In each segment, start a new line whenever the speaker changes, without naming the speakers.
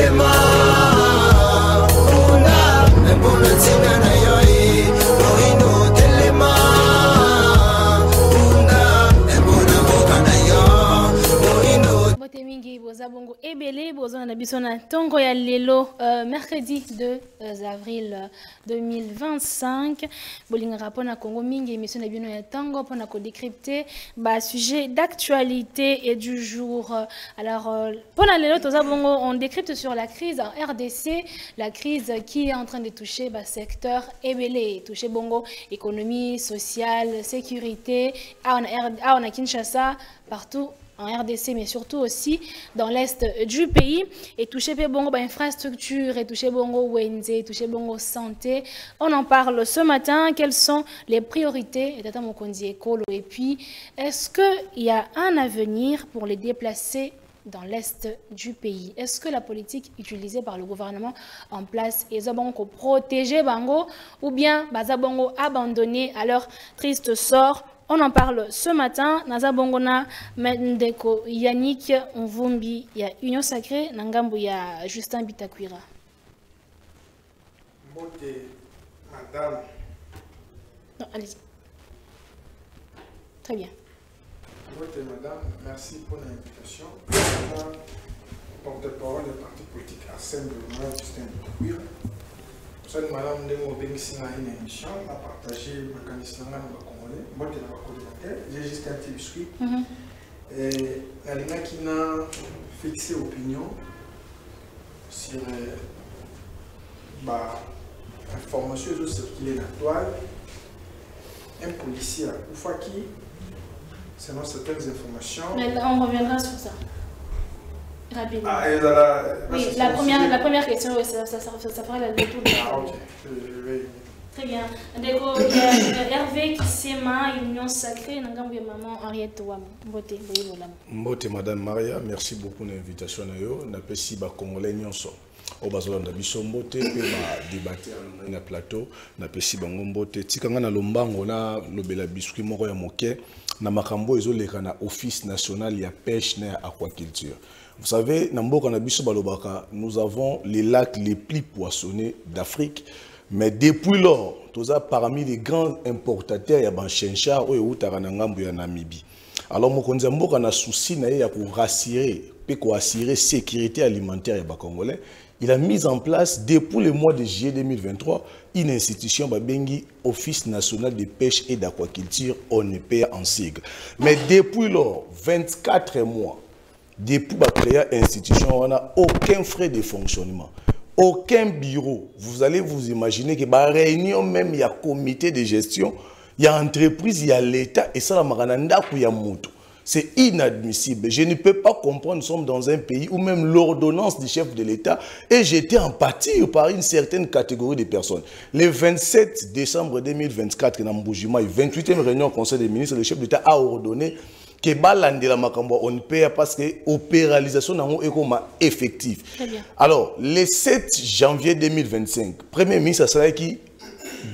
telema una mbona tina na yoi boino telema una mbona boka na yo boino
bote mingi boza bongo ebele boza na biso na tongo ya lelo mercredi 2 avril 2025 bolinga pona Congo mingi émission na bino ya tango pona ko décrypter ba sujet d'actualité et du jour. Alors pona lelo toza bongo on décrypte sur la crise en RDC, la crise qui est en train de toucher ba secteur ebele, toucher bongo économie, sociale, sécurité, on a Kinshasa partout en RDC, mais surtout aussi dans l'est du pays, et toucher bongo infrastructure, et toucher bongo wenze, toucher bongo santé. On en parle ce matin. Quelles sont les priorités et puis, est-ce qu'il y a un avenir pour les déplacer dans l'est du pays? Est-ce que la politique utilisée par le gouvernement en place est pour protéger Bango ou bien Bazabongo abandonné à leur triste sort? On en parle ce matin. Naza Bongona, Mendeko Yannick Mvumbi, il y a Union Sacrée, Nangambu, il y a Justin Bitakwira.
Bonjour, madame.
Non, allez-y. Très bien.
Bonjour, madame. Merci pour l'invitation. Porte-parole du parti politique Assemblement, Justin Bitakwira. Madame Ndemo Benissina une émission, on a partagé ma candidature dans le Congolais. Moi, je suis j'ai juste un petit biscuit. Et la ligne qui n'a fixé opinion sur l'information circulée dans la toile. Un policier à Koufaki, selon certaines informations.
Mais là, on reviendra sur ça. Rapidement.
Ah,
oui, la première question, ça fera le tour.
Ah, ok.
Très bien. Il y a Hervé qui s'aima, Union Sacrée, Nangambu maman Henriette Ouam.
Mbote, madame Maria, merci beaucoup pour l'invitation. Nous avons Congolais nyonso. Au bazolo na biso mbote pe ba débattre na plateau na pesi bango mbote tikanga na lombango na lobela biscuit moko ya moke na makambo ezoleka na office national ya pêche na aquaculture. Vous savez, nous avons les lacs les plus poissonnés d'Afrique. Mais depuis lors, nous avons parmi les grands importateurs, il y a Banchencha ou Taranangambu et Namibie. Alors, nous avons un souci pour assurer la sécurité alimentaire des Congolais. Il a mis en place, depuis le mois de juillet 2023, une institution, Office national de pêche et d'aquaculture, ONPA en sigle. Mais depuis lors, 24 mois, depuis la création de l'institution, on n'a aucun frais de fonctionnement, aucun bureau. Vous allez vous imaginer que la réunion même, il y a comité de gestion, il y a entreprise, il y a l'État, et ça, il y a moto. C'est inadmissible. Je ne peux pas comprendre, nous sommes dans un pays où même l'ordonnance du chef de l'État est jetée en pâture par une certaine catégorie de personnes. Le 27 décembre 2024, dans Mboujima, 28e réunion du Conseil des ministres, le chef de l'État a ordonné que balandela makambo on paye parce que opéralisation nango ekoma effectif. Alors le 7 janvier 2025, premier ministre Salaki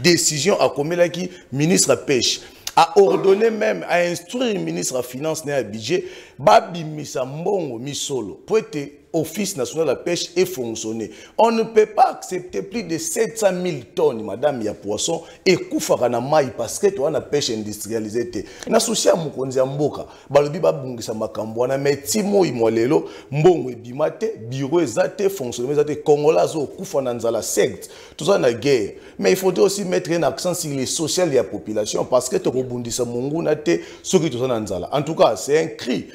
décision a commis là qui ministre pêche a ordonné même à instruire le ministre de Finances et budget babi misa mbongo misolo pour être Office national de la pêche et fonctionner. On ne peut pas accepter plus de 700 000 tonnes, madame, ya poisson et koufara na mai parce que tu as la pêche industrialisée. Na souci à mukonzi ya mboka, balobi babungisa makambo na metimo imolelo, mbongo ebimate, bureau ezate, fonctionnement ezate, Congolais zo kufa na nzala secte, tout ça na guerre. Mais il faudrait aussi mettre un accent sur les social de la population parce que tu rebondisa mungu na te, ce qui tout ça na nzala. En tout cas, c'est un cri.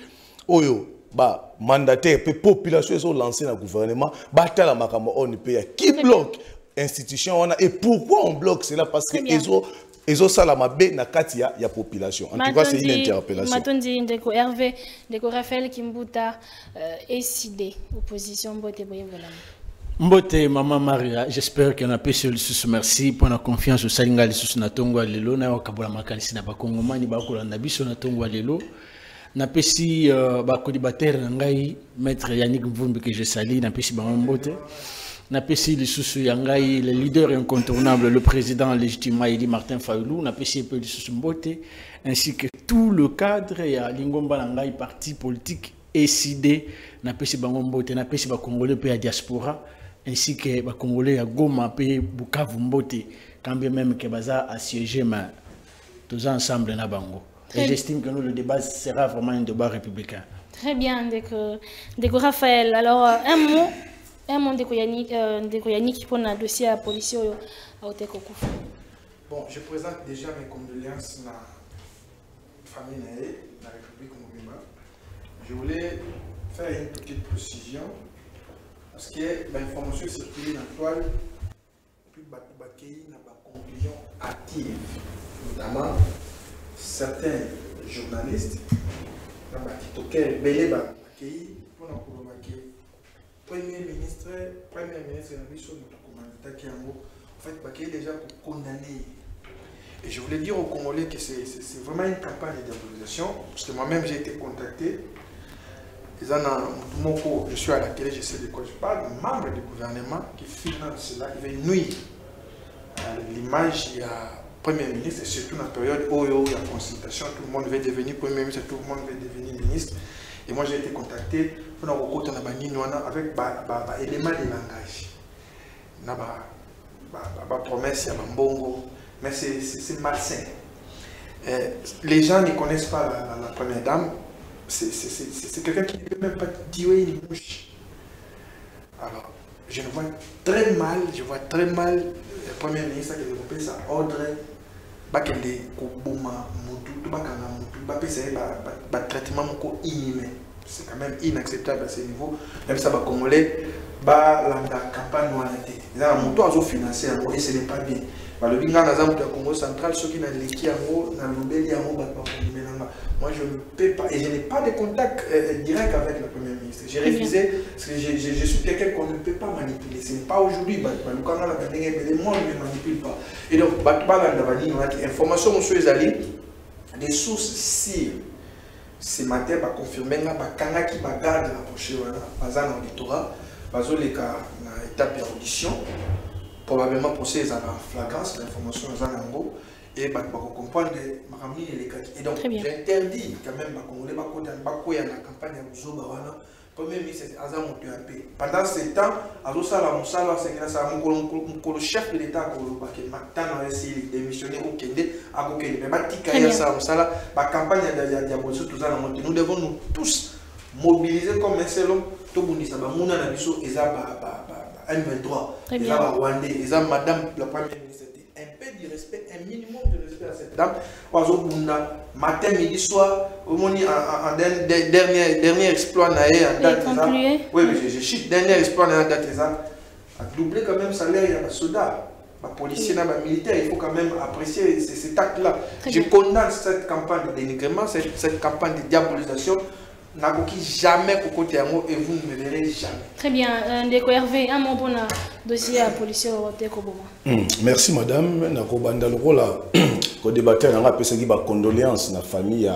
Oyo. Mandataire, population ils ont lancé dans le gouvernement, la makambo on paye qui bloque institution et pourquoi on bloque cela parce que ils ont salamabé na katia ya population. En tout cas c'est une interpellation.
Matondi ndeko Hervé, ndeko Raphaël Kimbuta SID opposition mbote boye voilà.
Mbote maman Maria, j'espère qu'on a pu se merci pour la confiance au Salinga sous na tongo lelo na wakabula makalisi na bakongomani bakolanda biso na tongo lelo. Napesi bakolibatere ngai maître Yannick Mvumbi que je salue napesi bambote napesi lisusu yangai le leader incontournable le président légitime Eli Martin Fayulu napesi peu lisusu mbote ainsi que tout le cadre ya lingomba ngai parti politique ECD, na pesi bango mbote, na pesi ba Congolais pe ya diaspora, ainsi que ba Congolais ya Goma pe Bukavu mbote, quand bien même que baza assiégé, mais tous ensemble na bango. Et j'estime que nous, le débat sera vraiment un débat républicain.
Très bien, Ndeko Raphaël. Alors, un mot Ndeko Yannick pour le dossier à la police à Oteko Kufu.
Bon, je présente déjà mes condoléances à la famille de la République Mobimba. Je voulais faire une petite précision parce que l'information circulée dans la toile, puis il y a une conclusion active, notamment certains journalistes. Premier ministre en fait, déjà condamné. Et je voulais dire aux Congolais que c'est vraiment une campagne de diabolisation, parce que moi-même j'ai été contacté. Je suis à la télé, je sais de quoi je parle, membre du gouvernement qui finance cela, il veut nuire à l'image du Premier ministre, et surtout dans la période où il y a consultation, tout le monde veut devenir Premier ministre, tout le monde veut devenir ministre. Et moi j'ai été contacté pour avec des éléments de langage. Promesse, mais c'est malsain. Les gens ne connaissent pas la première dame. C'est quelqu'un qui ne peut même pas tuer une mouche. Alors, je vois très mal le Premier ministre qui développe ça, Audrey, traitement inhumain. C'est quand même inacceptable à ce niveau. Même ça, les Congolais, la campagne noire. Ils ont un montant financier et ce n'est pas bien. Le Binga Nazam de Congo central, ceux qui n'ont l'équipe moi je ne peux pas, et je n'ai pas de contact direct avec le Premier ministre. J'ai refusé, parce que je suis quelqu'un qu'on ne peut pas manipuler. Ce n'est pas aujourd'hui, moi je ne manipule pas. Et donc, information, monsieur Ezali, des sources sûres. Ce matin, je confirme que qui garde la prochaine dans l'électorat, dans l'étape d'audition, probablement pour ces flagrance, l'information est en gros, et comprendre et donc j'interdis quand même la campagne de Premier ministre pendant ce temps, le chef de l'État a essayé de démissionner au Kende, la campagne de nous devons nous tous mobiliser comme un seul homme. M23, madame la première ministre, un peu de respect, un minimum de respect à cette dame. Matin, midi, soir, en dernier exploit, oui, je chute, dernier exploit, à doubler quand même le salaire des soldats, les policiers, les militaires, il faut quand même apprécier cet acte-là. Je condamne cette campagne de dénigrement, cette campagne de diabolisation. Jamais et vous ne me verrez jamais.
Très bien. Ndeko Hervé, un mot pour le dossier à la police
merci madame. Nakobanda lokola ko débattre na pesa ki ba condoléances na famille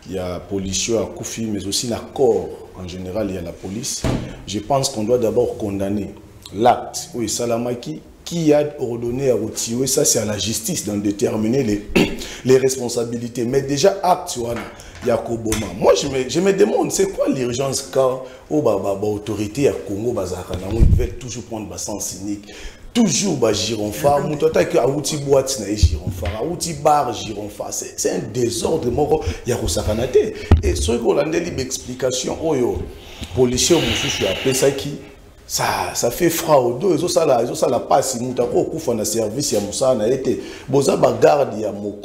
ya policier à Koufi mais aussi na corps en général il y a la police. Je pense qu'on doit d'abord condamner l'acte où Salamaki qui a ordonné à retirer ça, c'est à la justice d'en déterminer les responsabilités. Mais déjà acte Yakoboma. Moi, je me demande, c'est quoi l'urgence quand l'autorité à Congo, ils veulent toujours prendre le sens cynique, toujours gironfa, moutata que outil boîte na gironfa, outil bar gironfa, c'est un désordre moko ya kosakanate. Et ce qu'on a une explication, policier mususu a pesaki. Ça fait fraude. Ils ont ça la passe. Ils ont fait un service. Ils ont été. Ils ont garde. Ils ont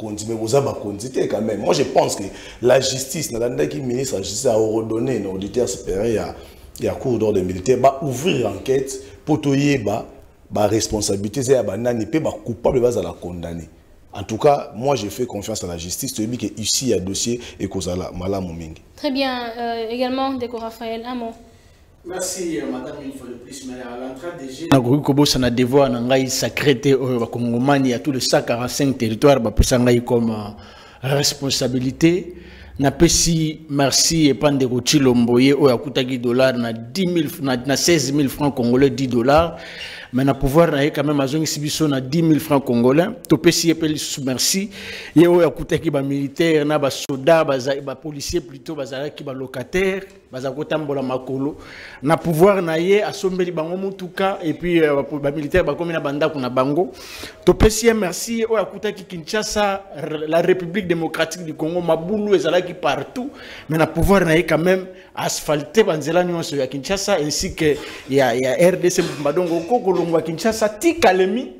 été quand même. Moi, je pense que la justice, le ministre de la Justice a ordonné aux auditeurs supérieurs et à cour d'ordre militaire va ouvrir l'enquête pour toyer la responsabilité. C'est pas coupable de la condamner. En tout cas, moi, je fais confiance à la justice. Tu dis que ici, il y a un dossier et que ça a mal à mon mingi.
Très bien. Également, Ndeko Raphaël, un mot.
Merci madame une fois de plus, mais à l'entrée des jeunes Nagouri Kobo ça n'a devoir n'angai sacrété au Congomani à tout le 145 territoires bah pesangai comme responsabilité na pesi merci et pande rochilo mboye o yakutaki dollar na 10 000 na 16 000 francs congolais $10 mais na pouvoir na quand même azongi sibiso na 10 000 francs congolais to pesi epeli sous merci ye o yakutaki ba militaire na ba soda ba policier plutôt bazalaki ba locataire bazakotambola makolo na pouvoir na ye asombeli bango mutuka et puis ba militaire ba komi na banda kuna bango to pesi merci o yakutaki Kinshasa la République démocratique du Congo mabulu ezalaki partout mais na pouvoir na ye quand même asphalter banzela nyonso ya Kinshasa ainsi que ya RDC mbadongo kokolongwa Kinshasa tikalemi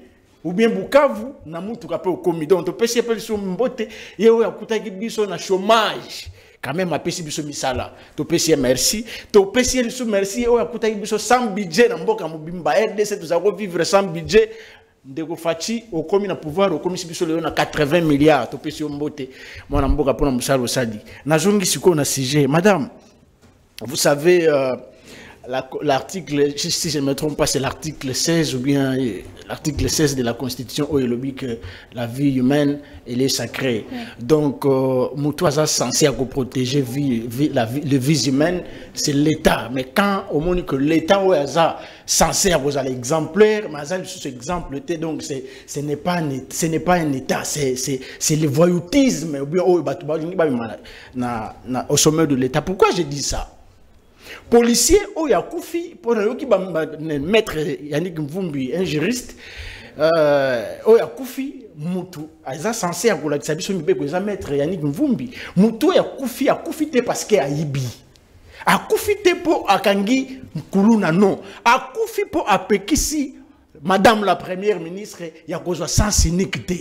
ou bien Bukavu na mutuka pe okomi donc to pesi pe so mbote ye o yakutaki biso na chômage quand même apesi biso misala to pesi merci to pesi biso merci o yakutaki biso sans budget na mboka mobimba RDC tuzako vivre sans budget ndeko fachi okomi na pouvoir okomi biso leo na 80 milliards to pesi mbote mwana mboka pona musala osali nazongi siko na sujet madame vous savez l'article, si je ne me trompe pas, c'est l'article 16 ou bien l'article 16 de la Constitution où il dit que la vie humaine, elle est sacrée. Oui. Donc, Moutouaza censé protéger les vies humaines, c'est l'État. Mais quand on dit que l'État est censé avoir exemplaire, mais c'est exemple, donc ce n'est pas un État, c'est le voyoutisme au sommet de l'État. Pourquoi je dis ça? Policier oya koufi pour maître Yannick Mvumbi un juriste oya koufi mutu aza censé akolakisa biso mibeko eza maître Yannick Mvumbi mutu ya koufi te parce que ayibi akoufi te po akangi kuluna non akoufi po apekisi madame la première ministre ya kozwa sans unique te.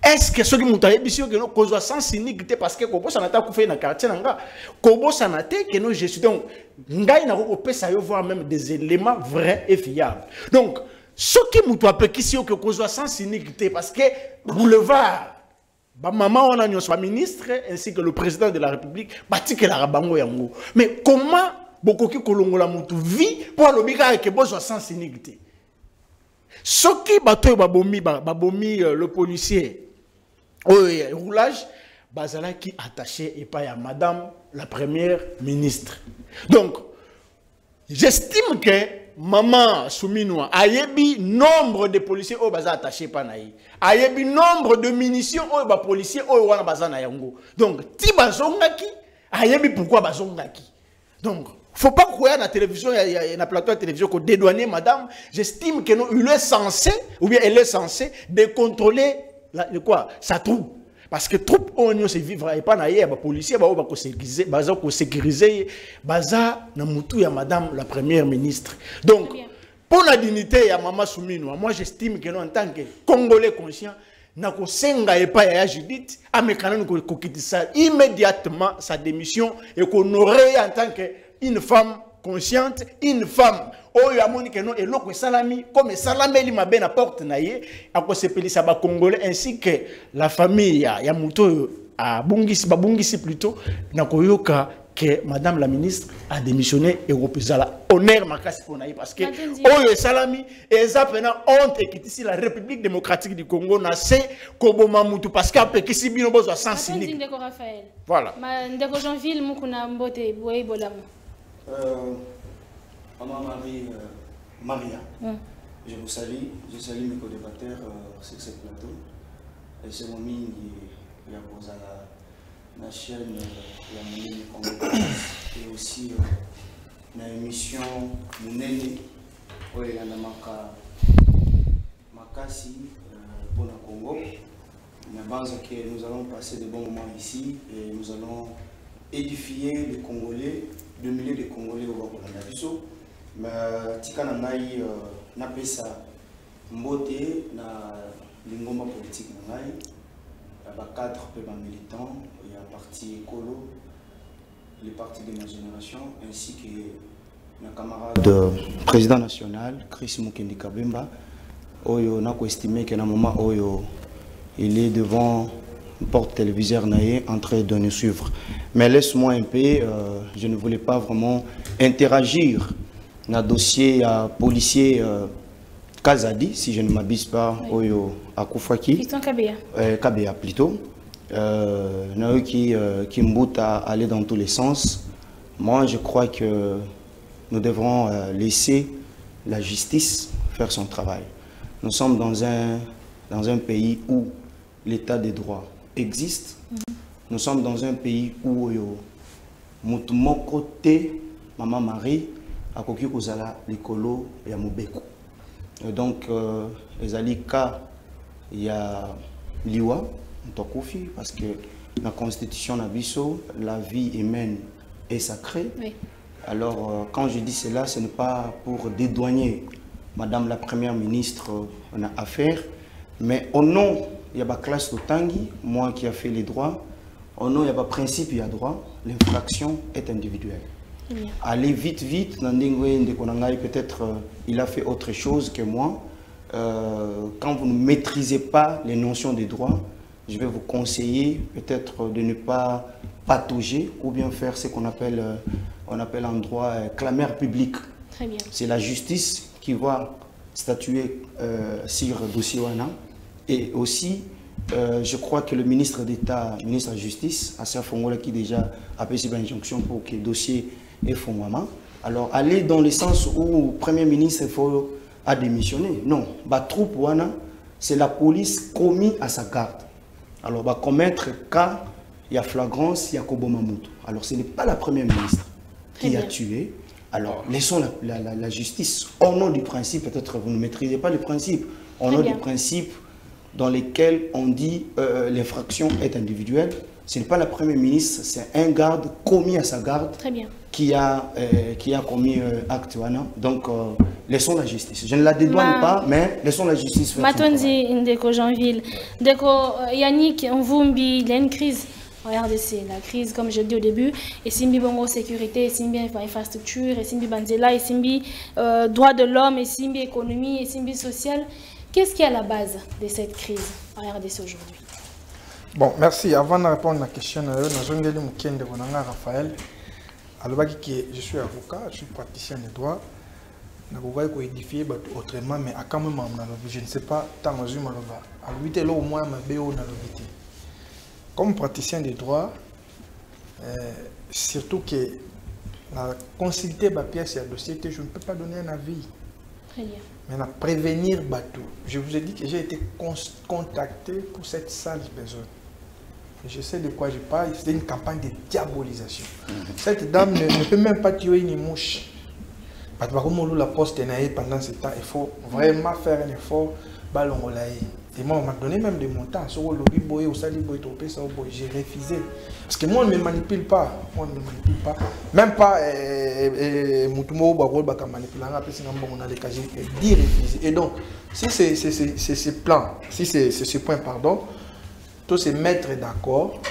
Est-ce que ce qui m'a dit que nous causons sans cynique parce que Kobo Sanata fait dans quartier nanga Kobo Sanata que nous je suis donc ngai na ko pesa yo voir même des éléments vrais et fiables. Donc ce qui m'a dit que causons sans cynique parce que boulevard ba maman on a notre ministre ainsi que le président de la République bati que la rabango yango. Mais comment bokoki kolongola mutu vie pour lobika que besoin sans cynique. Ce qui bato babomi le policier roulage, Bazala qui attaché et pas à madame la première ministre. Donc, j'estime que maman Souminoua a yebi nombre de policiers au baza attaché pas naï. A yebi nombre de munitions au ba policiers au wana baza na yango. Donc, ti bazongaki a yebi pourquoi bazongaki. Donc, faut pas croire la télévision, il y a un plateau de télévision qu'on dédouane madame. J'estime que non, il est censé, ou bien elle est censée, de contrôler sa troupe. Parce que troupe, on ne se vivra pas na yé, les policiers, ils sécuriser, baza na mutu ya madame la première ministre. Donc, pour la dignité ya maman Souminoua, moi j'estime que non, en tant que Congolais conscient, na ko senga et pas ya Judith, a mécanin ko quitter immédiatement sa démission et qu'on aurait en tant que une femme consciente, une femme oyo amoni que non eloko salami comme salami li mabe na porte na ye akose pelisa ba congolais ainsi que la famille ya muto a bungisi plutôt na koyoka que madame la ministre a démissionné et repezala honneur makasi pona parce que oyo salami eza pena honte et quitte la République démocratique du Congo na se koboma mutu parce que apekisi bino bozo sans cynique. Voilà.
Ndeko Jean-Ville mukuna mbote boye bolamu.
Maman Maria, je vous salue, je salue mes co-débatteurs sur ce plateau. Et c'est mon mine qui a posé la chaîne et aussi la émission Mounene, où il y a Makasi pour le Congo. Mais pense que nous allons passer de bons moments ici et nous allons édifier les Congolais, 2 milliers de Congolais au Rwanda. Mais tika na ngai na pesa mbote na lingomba politique na ngai ba cadre pe ba militant et à parti écolo les partis de ma génération ainsi que na camarade président national Chris Mukendi Kabemba oyo na ko estimer que na moment oyo il est devant porte téléviseur naé en train de nous suivre. Mais laisse-moi un peu, je ne voulais pas vraiment interagir dans le dossier policier Kazadi, si je ne m'abuse pas, oui. Oyo Akoufaki. Fiston Kabea. Kabea plutôt. Qui m'boute à aller dans tous les sens. Moi, je crois que nous devrons laisser la justice faire son travail. Nous sommes dans un pays où l'état des droits existe. Nous sommes dans un pays où mon côté, Maman Marie, a coquille kozala l'écolo et à Mobeko. Donc, Ezalika, il y a Liwa, Ntokofi, parce que la constitution Nabiso, la vie humaine est sacrée. Oui. Alors, quand je dis cela, ce n'est pas pour dédouaner Madame la Première ministre en affaires, mais au nom, il y a la classe de Tanguy, moi qui a fait les droits, au nom, il y a le principe, il y a droit, l'infraction est individuelle. Oui. Allez vite, vite, peut-être il a fait autre chose que moi. Quand vous ne maîtrisez pas les notions des droits, je vais vous conseiller peut-être de ne pas patauger ou bien faire ce qu'on appelle, en droit clameur publique.
Très bien. C'est
la justice qui va statuer sur le dossier WANA. Et aussi, je crois que le ministre d'État, ministre de la Justice, Assa Fongola, qui déjà a fait une injonction pour que le dossier est fondamentalement. Alors, aller dans le sens où le Premier ministre a démissionné. Non, la troupe WANA, c'est la police commis à sa garde. Alors, va commettre cas, il y a flagrance, il y a Kobo Mamoudou. Alors, ce n'est pas la Première ministre qui a tué. Alors, laissons la justice. Au nom du principe, peut-être vous ne maîtrisez pas le principe, au nom du principe dans lequel on dit l'infraction est individuelle, ce n'est pas la Première ministre, c'est un garde commis à sa garde qui a commis acte. Donc, laissons la justice. Je ne la dédouane pas, mais laissons la justice faire son travail.
Ndeko Jeanville, Ndeko Yannick Nvumbi, il y a une crise. Regardez, c'est la crise, comme je dis au début, et Simbi Bongo sécurité, et Simbi infrastructure, et Simbi Banzela, et Simbi droit de l'homme, et Simbi économie, et Simbi social. Qu'est-ce qui est à la base de cette crise? Regardez ça aujourd'hui.
Bon, merci. Avant de répondre à la question, Raphaël, je suis avocat, je suis praticien de droit. Je vais édifier autrement, mais à quand même, je ne sais pas, tant que je vais au moins, comme praticien de droit, surtout que la consulter ma pièce et le dossier, je ne peux pas donner un avis.
Très bien.
Maintenant, prévenir Batou. Je vous ai dit que j'ai été contacté pour cette sale besoin. Je sais de quoi je parle. C'est une campagne de diabolisation. Cette dame ne peut même pas tuer une mouche. Parce que la poste pendant ce temps, il faut vraiment faire un effort. Et moi, on m'a donné même des montants. J'ai refusé. Parce que moi, on ne me manipule pas. Moi, on ne me manipule pas. Même pas et donc, si c'est ce plan, si c'est ce point, pardon, tous se mettre d'accord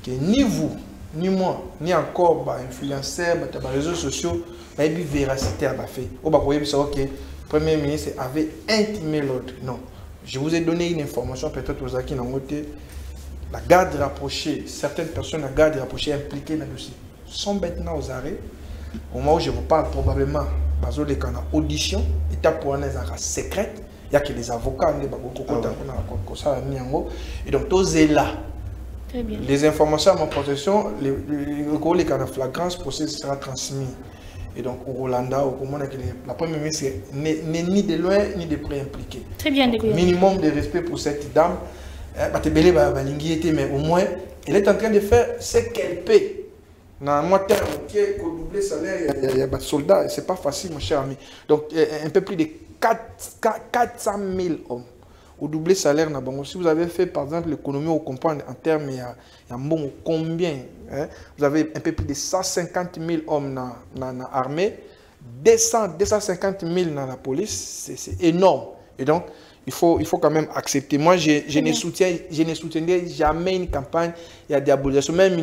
que ni vous, ni moi, ni encore influenceurs, les réseaux sociaux, il y a une véracité à faire. Vous voyez que le Premier ministre avait intimé l'autre. Non. Je vous ai donné une information, peut-être aux acquis dans côté. La garde rapprochée, certaines personnes, la garde rapprochée impliquées dans le dossier, sont maintenant aux arrêts. Au moment où je vous parle, probablement, dans les audition, étape pour un secrète, il n'y a que les avocats, et donc, tous est là. Les informations à ma possession, les cas de flagrance, le procès sera transmis. Et donc, au Rolanda, la Première ministre n'est ni de loin ni de près impliquée.
Très bien,
minimum de respect pour cette dame. Mais au moins, elle est en train de faire ce qu'elle paie. Dans moi, au doublé salaire, il y a des soldats. Ce n'est pas facile, mon cher ami. Donc, un peu plus de 400 000 hommes. Au doublé salaire, si vous avez fait, par exemple, l'économie, on comprend en termes, il y a bon, combien hein? Vous avez un peu plus de 150 000 hommes dans l'armée, 250 000 dans la police, c'est énorme. Et donc, il faut quand même accepter. Moi, je ne soutiendrai jamais une campagne, il y a diabolisation. Même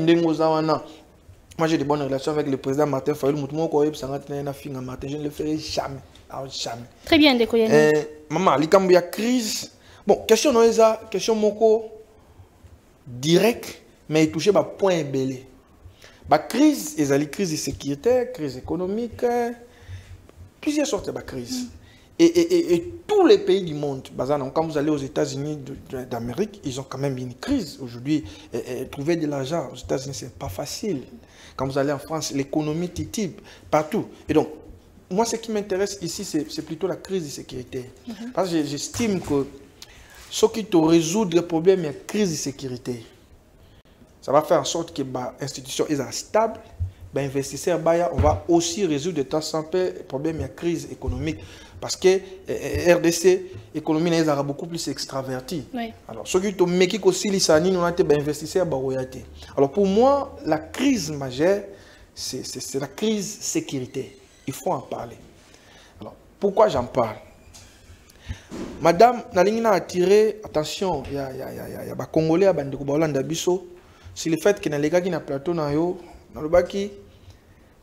moi, j'ai de bonnes relations avec le président Martin Fayulu. Je ne le ferai jamais. Jamais.
Très bien, Dekoyani.
Maman, il y a crise. Bon, question moko direct, mais il touche à point belé. La crise, il y a la crise sécuritaire, crise économique, plusieurs sortes de crises. Et tous les pays du monde, quand vous allez aux États-Unis d'Amérique, ils ont quand même une crise. Aujourd'hui, trouver de l'argent aux États-Unis, ce n'est pas facile. Quand vous allez en France, l'économie titube partout. Et donc, moi, ce qui m'intéresse ici, c'est plutôt la crise de sécurité. Parce que j'estime que ce qui te résoudre le problème, il y a crise de sécurité. Ça va faire en sorte que l'institution est stable. Investisseurs, on va aussi résoudre de temps sans peu le problème de la crise économique. Parce que RDC, l'économie est beaucoup plus extravertie. Oui. Alors, ce qui est aussi les investisseurs, alors pour moi, la crise majeure, c'est la crise sécurité. Il faut en parler. Alors, pourquoi j'en parle? Madame, Nalingi a attiré attention, il y a des Congolais à Bandeko Baolanda Bisso, sur le fait que dans les gars qui ont plateau, dans le baki,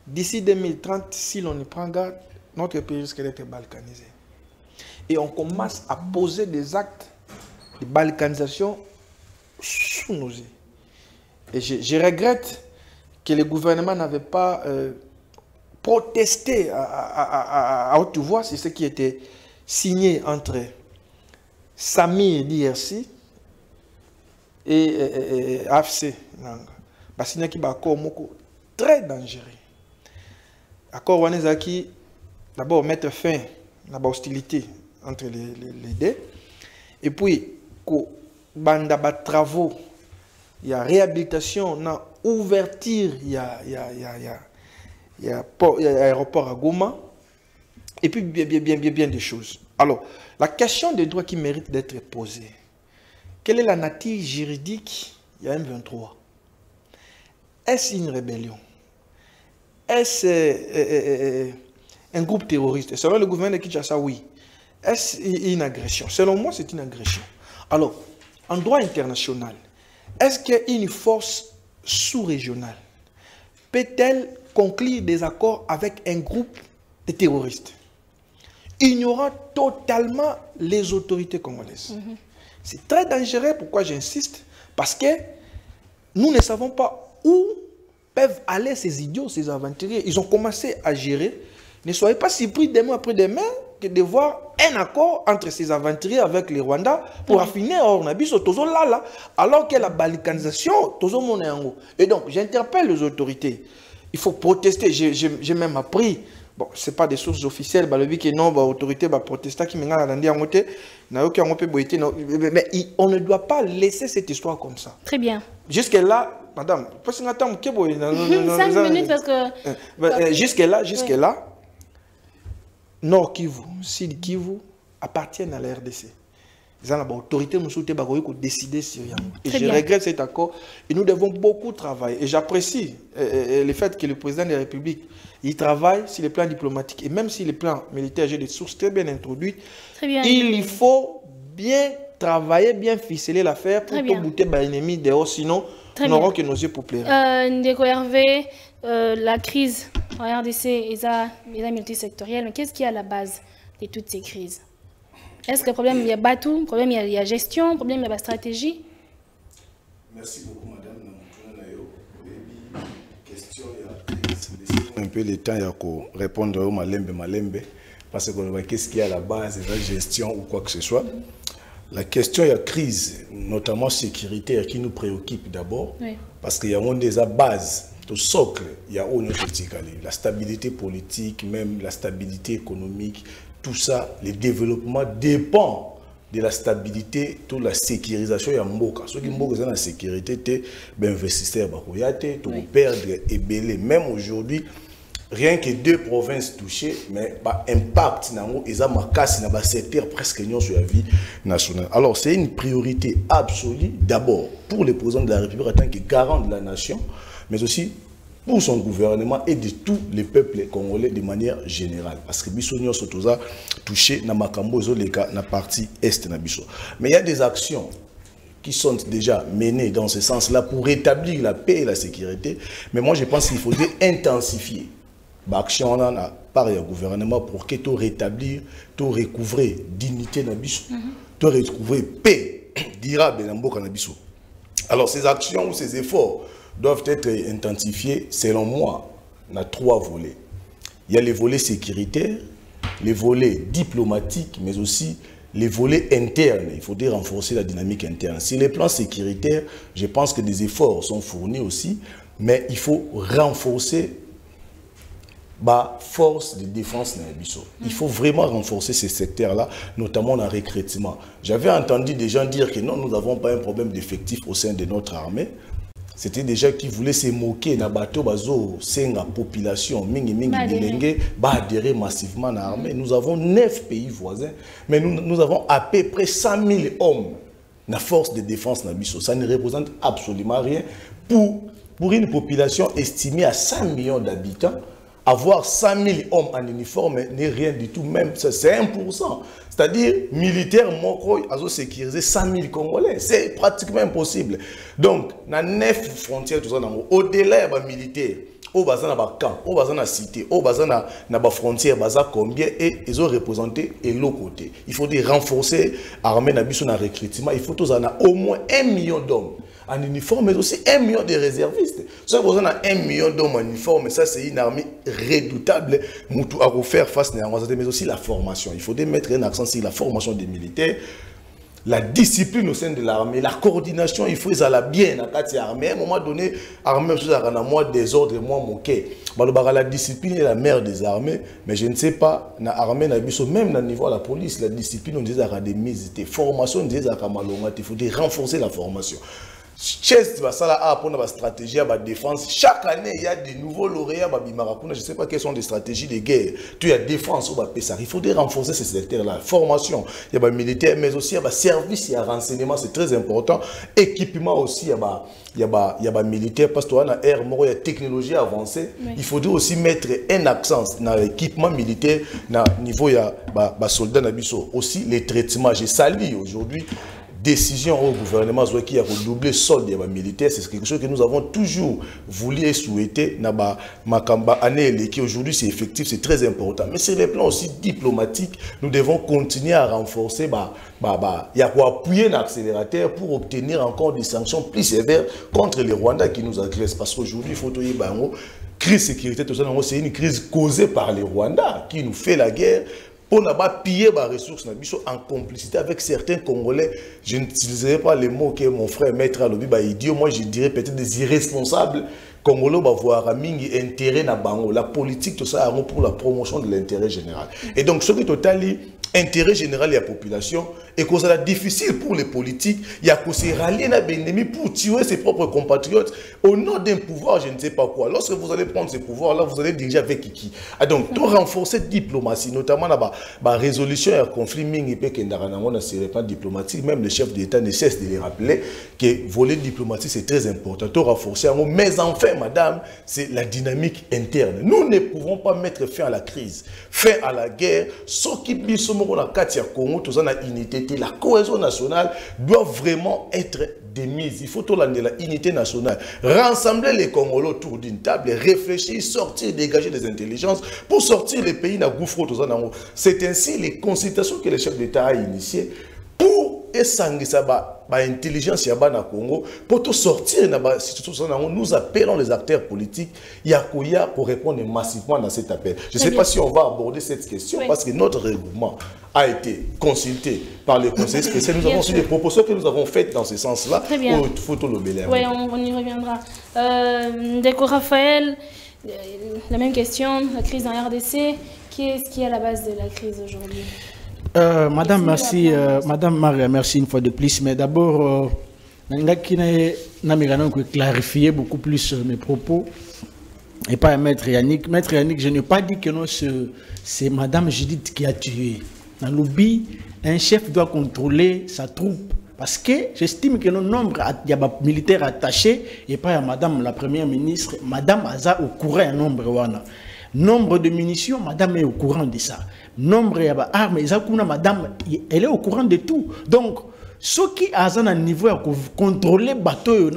d'ici 2030, si l'on y prend garde, notre pays risque d'être balkanisé. Et on commence à poser des actes de balkanisation sous nos yeux. Et je regrette que le gouvernement n'avait pas protesté à haute voix sur ce qui était signé entre Sami et l'IRC et AFC. C'est un accord très dangereux. Accord Wanezaki, d'abord mettre fin à l'hostilité entre les deux. Et puis, il y a travaux, il y a réhabilitation, il y a ouverture, il y a aéroport à Goma. Et puis, bien des choses. Alors, la question des droits qui mérite d'être posée. Quelle est la nature juridique? Il y a M23. Est-ce une rébellion? Est-ce un groupe terroriste? Selon le gouvernement de Kinshasa, oui. Est-ce une agression? Selon moi, c'est une agression. Alors, en droit international, est-ce qu'une force sous-régionale peut-elle conclure des accords avec un groupe de terroristes, ignorant totalement les autorités congolaises? C'est très dangereux. Pourquoi j'insiste? Parce que nous ne savons pas où peuvent aller ces idiots, ces aventuriers. Ils ont commencé à gérer. Ne soyez pas surpris demain après-demain que de voir un accord entre ces aventuriers avec les Rwandais pour affiner Ornabiso, alors que la balkanisation, et donc j'interpelle les autorités. Il faut protester. J'ai même appris. Bon, ce n'est pas des sources officielles, que non, l'autorité va protester, mais on ne doit pas laisser cette histoire comme ça.
Très bien.
Jusque-là, madame, 5
minutes parce que...
Jusque-là, Nord Kivu, Sud Kivu appartiennent à la RDC. Ils ont l'autorité de décider sur rien. Et je regrette cet accord. Et nous devons beaucoup travailler. Et j'apprécie le fait que le président de la République il travaille sur les plans diplomatiques. Et même si les plans militaires, j'ai des sources très bien introduites, il faut bien travailler, bien ficeler l'affaire pour tout bouter l'ennemi dehors. Sinon, nous n'aurons que nos yeux pour plaire.
Ndeko Hervé, la crise en RDC est multisectorielle. Mais qu'est-ce qui est à la base de toutes ces crises? Est-ce que le problème, il y a Batou, le problème, il y a gestion, le problème, il y a la stratégie?
Merci beaucoup, madame. Question, il y a un peu le temps pour répondre au malembe, parce que qu'est-ce qu'il y a à la base de la gestion ou quoi que ce soit. La question, il y a crise, notamment sécuritaire, qui nous préoccupe d'abord, parce qu'il y a une des bases, au socle, il y a la stabilité politique, même la stabilité économique. Tout ça, le développement dépend de la stabilité, de la sécurisation. Il y a Mboka. Ceux qui ont la sécurité, les investisseurs vont perdre et belé. Même aujourd'hui, rien que 2 provinces touchées, mais impact, ils ont marqué dans le secteur presque sur la vie nationale. Alors, c'est une priorité absolue, d'abord, pour le président de la République en tant que garant de la nation, mais aussi pour son gouvernement et de tous les peuples congolais de manière générale. Parce que Bissonio Sotoza touché dans Makambo Zoleka, na partie est na Bisso. Mais il y a des actions qui sont déjà menées dans ce sens-là pour rétablir la paix et la sécurité. Mais moi, je pense qu'il faudrait intensifier l'action par le gouvernement pour que tout rétablir, tout recouvrer dignité na Bisso, tout recouvrer paix durable dans Mboka na Bisso. Alors, ces actions ou ces efforts doivent être intensifiés, selon moi, dans 3 volets. Il y a les volets sécuritaires, les volets diplomatiques, mais aussi les volets internes. Il faudrait renforcer la dynamique interne. Sur les plans sécuritaires, je pense que des efforts sont fournis aussi, mais il faut renforcer force de défense na biso. Il faut vraiment renforcer ces secteurs-là, notamment dans le recrutement. J'avais entendu des gens dire que non, nous n'avons pas un problème d'effectif au sein de notre armée. C'était des gens qui voulaient se moquer na bateau bazo senga population mingi bilenge adhérer massivement à l'armée. Nous avons 9 pays voisins, mais nous avons à peu près 100 000 hommes na force de défense na biso. Ça ne représente absolument rien pour une population estimée à 100 millions d'habitants. Avoir 100 000 hommes en uniforme n'est rien du tout, même c'est 1%. C'est-à-dire, militaire, moko, azo sécuriser 100 000 Congolais. C'est pratiquement impossible. Donc, dans 9 frontières, tout ça, au-delà des militaires, au bas dans le camp, au bas dans la cité, au bas dans la frontière, combien, et ils ont représenté et l'autre côté. Il faut renforcer l'armée dans le recrutement. Il faut au moins 1 million d'hommes en uniforme, mais aussi 1 million de réservistes. Si vous avez 1 million d'hommes en uniforme, ça c'est une armée redoutable à refaire face à mais aussi la formation. Il faut mettre un accent sur la formation des militaires, la discipline au sein de l'armée, la coordination, il faut aller bien dans l'armée. À un moment donné, l'armée a moins désordre, moins moqué. La discipline est la mère des armées, mais je ne sais pas, dans l'armée, même au niveau de la police, la discipline, on dit des mises, formation, on dit il faut renforcer la formation. Chest va ça là pour la stratégie de défense. Chaque année il y a de nouveaux lauréats je ne sais pas quelles sont les stratégies de guerre. Tu as défense ou il faut renforcer ces secteurs là. Formation, il y a militaire mais aussi il y a service, il y a renseignement, c'est très important. Équipement aussi il y a militaire parce que on a air il y a technologie avancée. Oui. Il faudrait aussi mettre un accent dans l'équipement militaire dans niveau il y a soldats nabiso aussi les traitements. J'ai salue aujourd'hui décision au gouvernement qui a redoublé solde des militaires, c'est quelque chose que nous avons toujours voulu et souhaité. Qui aujourd'hui c'est effectif, c'est très important. Mais sur les plans aussi diplomatiques, nous devons continuer à renforcer, il y a quoi appuyer l'accélérateur pour obtenir encore des sanctions plus sévères contre les Rwandais qui nous agressent. Parce qu'aujourd'hui, il faut dire crise sécurité, c'est une crise causée par les Rwandais qui nous fait la guerre. On a pillé les ressources en complicité avec certains Congolais. Je n'utiliserai pas les mots que mon frère Maître Alobi idiot. Moi, je dirais peut-être des irresponsables Congolais voir intérêt na bango. La politique, tout ça, pour la promotion de l'intérêt général. Et donc, ce qui est total, intérêt général de la population, et que ça difficile pour les politiques, il y a que se rallier à l'ennemi pour tuer ses propres compatriotes au nom d'un pouvoir, je ne sais pas quoi. Lorsque vous allez prendre ce pouvoir-là, vous allez diriger avec qui. Donc, tout renforcer la diplomatie, notamment la résolution et conflit mingi pe kendaranamo serait pas diplomatique. Même le chef d'État ne cesse de les rappeler que voler diplomatie c'est très important. Tout renforcer, mais enfin, madame, c'est la dynamique interne. Nous ne pouvons pas mettre fin à la crise, fin à la guerre. Ce qui Congo, tout ça na unité, la cohésion nationale doit vraiment être démise. Il faut tout la unité nationale. Rassembler les Congolais autour d'une table, réfléchir, sortir, dégager des intelligences pour sortir les pays na gouffre. C'est ainsi les consultations que le chef d'État a initiées pour esangisa intelligence yaba na Congo pour tout sortir na situation. Nous appelons les acteurs politiques yakoya pour répondre massivement dans cet appel. Je ne sais pas si on va aborder cette question parce que notre règlement a été consulté par le conseil spécial. Nous avons aussi des propositions que nous avons faites dans ce sens-là.
Très bien. Oui, on y reviendra. Ndeko Raphaël, la même question, la crise en RDC. Qui est-ce qui est à la base de la crise aujourd'hui?
Madame, merci. Madame Maria, merci une fois de plus. Mais d'abord, je clarifier beaucoup plus mes propos. Et pas à Maître Yannick. Maître Yannick, je n'ai pas dit que non, c'est Madame Judith qui a tué. Dans le lobby, un chef doit contrôler sa troupe. Parce que j'estime que le nombre de militaires attachés, et pas à Madame la Première ministre, Madame Aza au courant un nombre de munitions, Madame est au courant de ça. Nombre d'armes, Madame, elle est au courant de tout. Donc, ce qui a un niveau à contrôler les bateaux,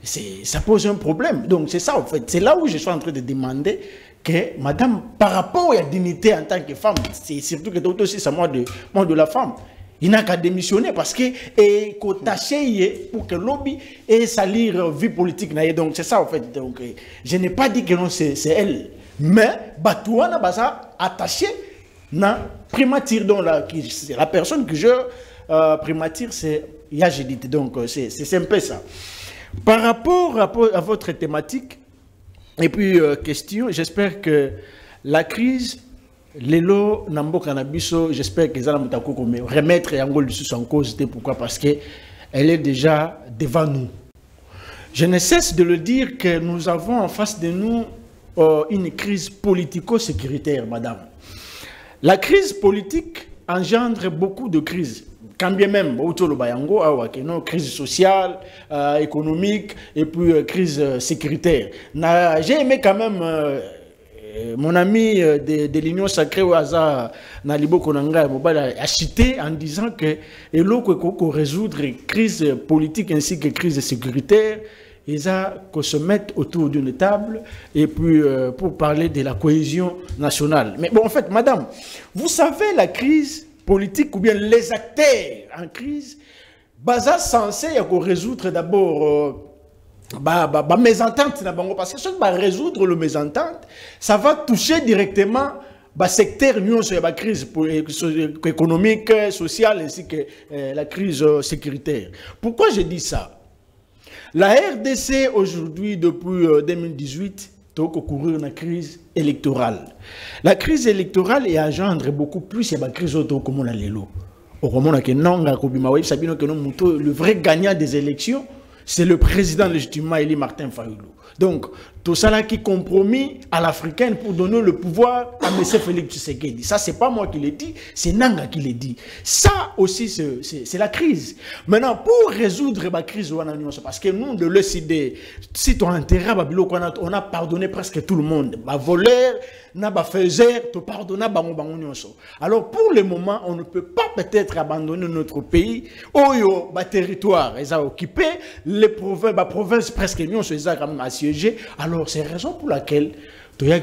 ça pose un problème. Donc, c'est ça, en fait. C'est là où je suis en train de demander que, Madame, par rapport à la dignité en tant que femme, c'est surtout que tout aussi, c'est moi de la femme. Il n'a qu'à démissionner parce que tâcher pour que le lobby et salir vie politique. Donc c'est ça en fait. Donc je n'ai pas dit que non c'est elle. Mais Batouana Baza attaché na primature donc la personne que je primature c'est Yajidit. Donc c'est un peu ça. Par rapport à votre thématique, Et puis, question, j'espère que la crise, Lelo Nambo Canabiso, j'espère que Zala Moutako remettre Yangol en cause. Pourquoi? Parce qu'elle est déjà devant nous. Je ne cesse de le dire que nous avons en face de nous une crise politico-sécuritaire, madame. La crise politique engendre beaucoup de crises. Quand bien même, crise sociale, économique et puis crise sécuritaire. J'ai aimé quand même mon ami de l'Union sacrée au hasard, Nalibo Konanga, a cité en disant que l'eau résoudre crise politique ainsi que crise sécuritaire, ils ont se mettre autour d'une table et puis pour parler de la cohésion nationale. Mais bon, en fait, madame, vous savez la crise politique ou bien les acteurs en crise, baza censé résoudre d'abord mésentente parce que si on va résoudre le mésentente, ça va toucher directement le secteur sur la crise économique, sociale ainsi que la crise sécuritaire. Pourquoi je dis ça? La RDC aujourd'hui, depuis 2018, doit courir une crise électorale. La crise électorale est engendre beaucoup plus la crise auto comme on a l'élo. Le vrai gagnant des élections, c'est le président légitimement élu Martin Fayulu. Donc, tout ça qui compromis à l'africaine pour donner le pouvoir à M. Félix Tshisekedi. Ça, c'est pas moi qui l'ai dit, c'est Nanga qui l'a dit. Ça aussi, c'est la crise. Maintenant, pour résoudre la crise, parce que nous, de l'ECD, si tu as intérêt à Babilo, on a pardonné presque tout le monde. Les voleurs, les faiseurs, tu pardonnes. Alors, pour le moment, on ne peut pas peut-être abandonner notre pays. Oh, le territoire, ils ont occupé, les provinces presque, ils ont quand même assiégé. Alors, c'est la raison pour laquelle la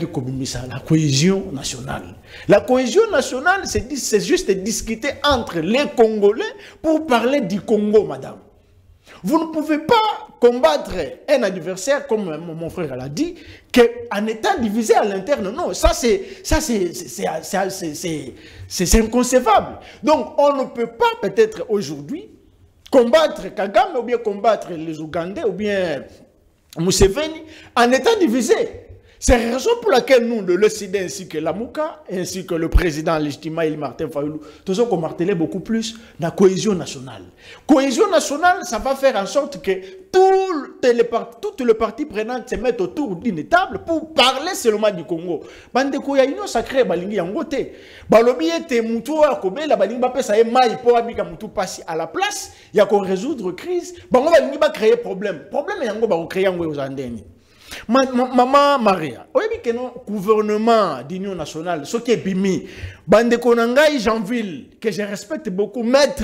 cohésion nationale. La cohésion nationale, c'est juste discuter entre les Congolais pour parler du Congo, madame. Vous ne pouvez pas combattre un adversaire, comme mon frère l'a dit, qu'en étant divisé à l'interne. Non, ça c'est inconcevable. Donc, on ne peut pas peut-être aujourd'hui combattre Kagame ou bien combattre les Ougandais ou bien Museveni en étant divisé. C'est la raison pour laquelle nous, le LCD ainsi que l'Amouka, ainsi que le président légitime Martin Fayulu, tous ont martelé beaucoup plus la cohésion nationale. Cohésion nationale, ça va faire en sorte que toutes les parties prenantes se mettent autour d'une table pour parler seulement du Congo. Bande koya union sacrée balingi yangote. Balobi ete mutu wa kobela balingi ba pesa e mai po abika mutu passi à la place, ya ko résoudre crise. Bango balingi ba créer problème. Problème yango ba ko créer yango aux andeni. Maman Maria, oui, que le gouvernement d'Union nationale, ce qui est bimi, Bande Konangai Jeanville, que je respecte beaucoup, maître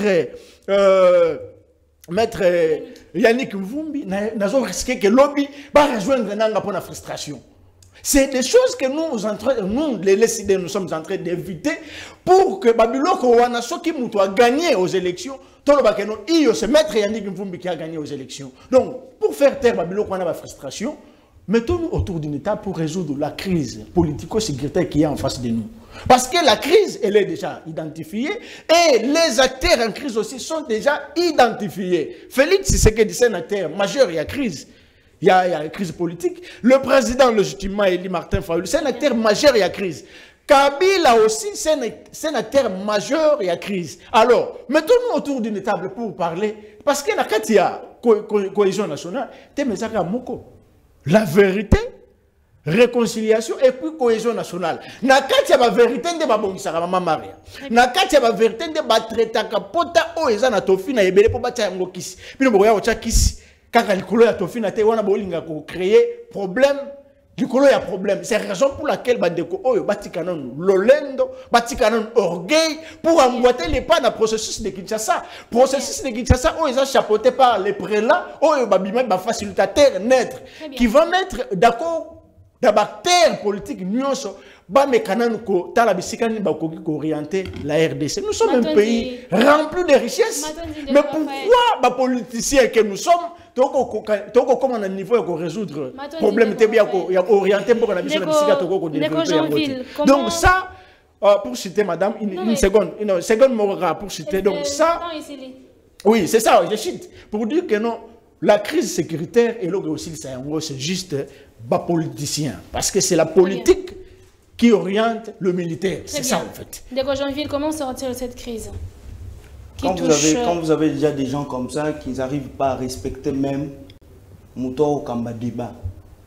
Yannick Mvumbi, n'a risqué que lobby va rejoindre Nanga pour la frustration. C'est des choses que nous, les LCD, nous sommes en train d'éviter pour que Babiloko Wana, ceux qui ont gagné aux élections, c'est maître Yannick Mvumbi qui a gagné aux élections. Donc, pour faire taire Babiloko Wana la frustration, mettons-nous autour d'une table pour résoudre la crise politico-sécuritaire qui est en face de nous. Parce que la crise, elle est déjà identifiée et les acteurs en crise aussi sont déjà identifiés. Félix Tshisekedi, c'est un acteur majeur, il y a crise. Il y a une crise politique. Le président légitimement élu Martin Fayulu, c'est un acteur majeur, il y a crise. Kabila aussi, c'est un acteur majeur, il y a crise. Alors, mettons-nous autour d'une table pour parler. Parce que il y a cohésion nationale, la vérité, réconciliation et puis cohésion nationale. Nakati ya vérité nde babongisaka mama Maria. Nakati ya vérité nde batretaka pota o eza na tofina ebele po batia yango kisi. Bino boya ocha kisi kaka likolo ya tofina te wana bolinga ko créer problème. Likolo ya problème. C'est la raison pour laquelle bandeko oyo batikana lolendo, batikana orgueil pour emboîter les pas dans le processus de Kinshasa. Processus de Kinshasa oyo eza chapeauté par les prélats, oyo babima ba facilitateur naître qui va mettre d'accord d'acteurs politiques nyonso ba mekana ko tala bisikani ba ko orienter la RDC. Nous sommes un pays rempli de richesses. Mais pourquoi ba politiciens que nous sommes comment on a niveau pour résoudre le problème orienté pour la mission de donc ça pour citer madame une seconde pour citer donc ça oui c'est ça je cite pour dire que non la crise sécuritaire et là aussi c'est juste bas politicien parce que c'est la politique qui oriente le militaire. C'est ça en fait.
D'accord, Jean-Ville, comment sortir de cette crise
quand vous avez déjà des gens comme ça qui n'arrivent pas à respecter même Mouto au Kamba débat,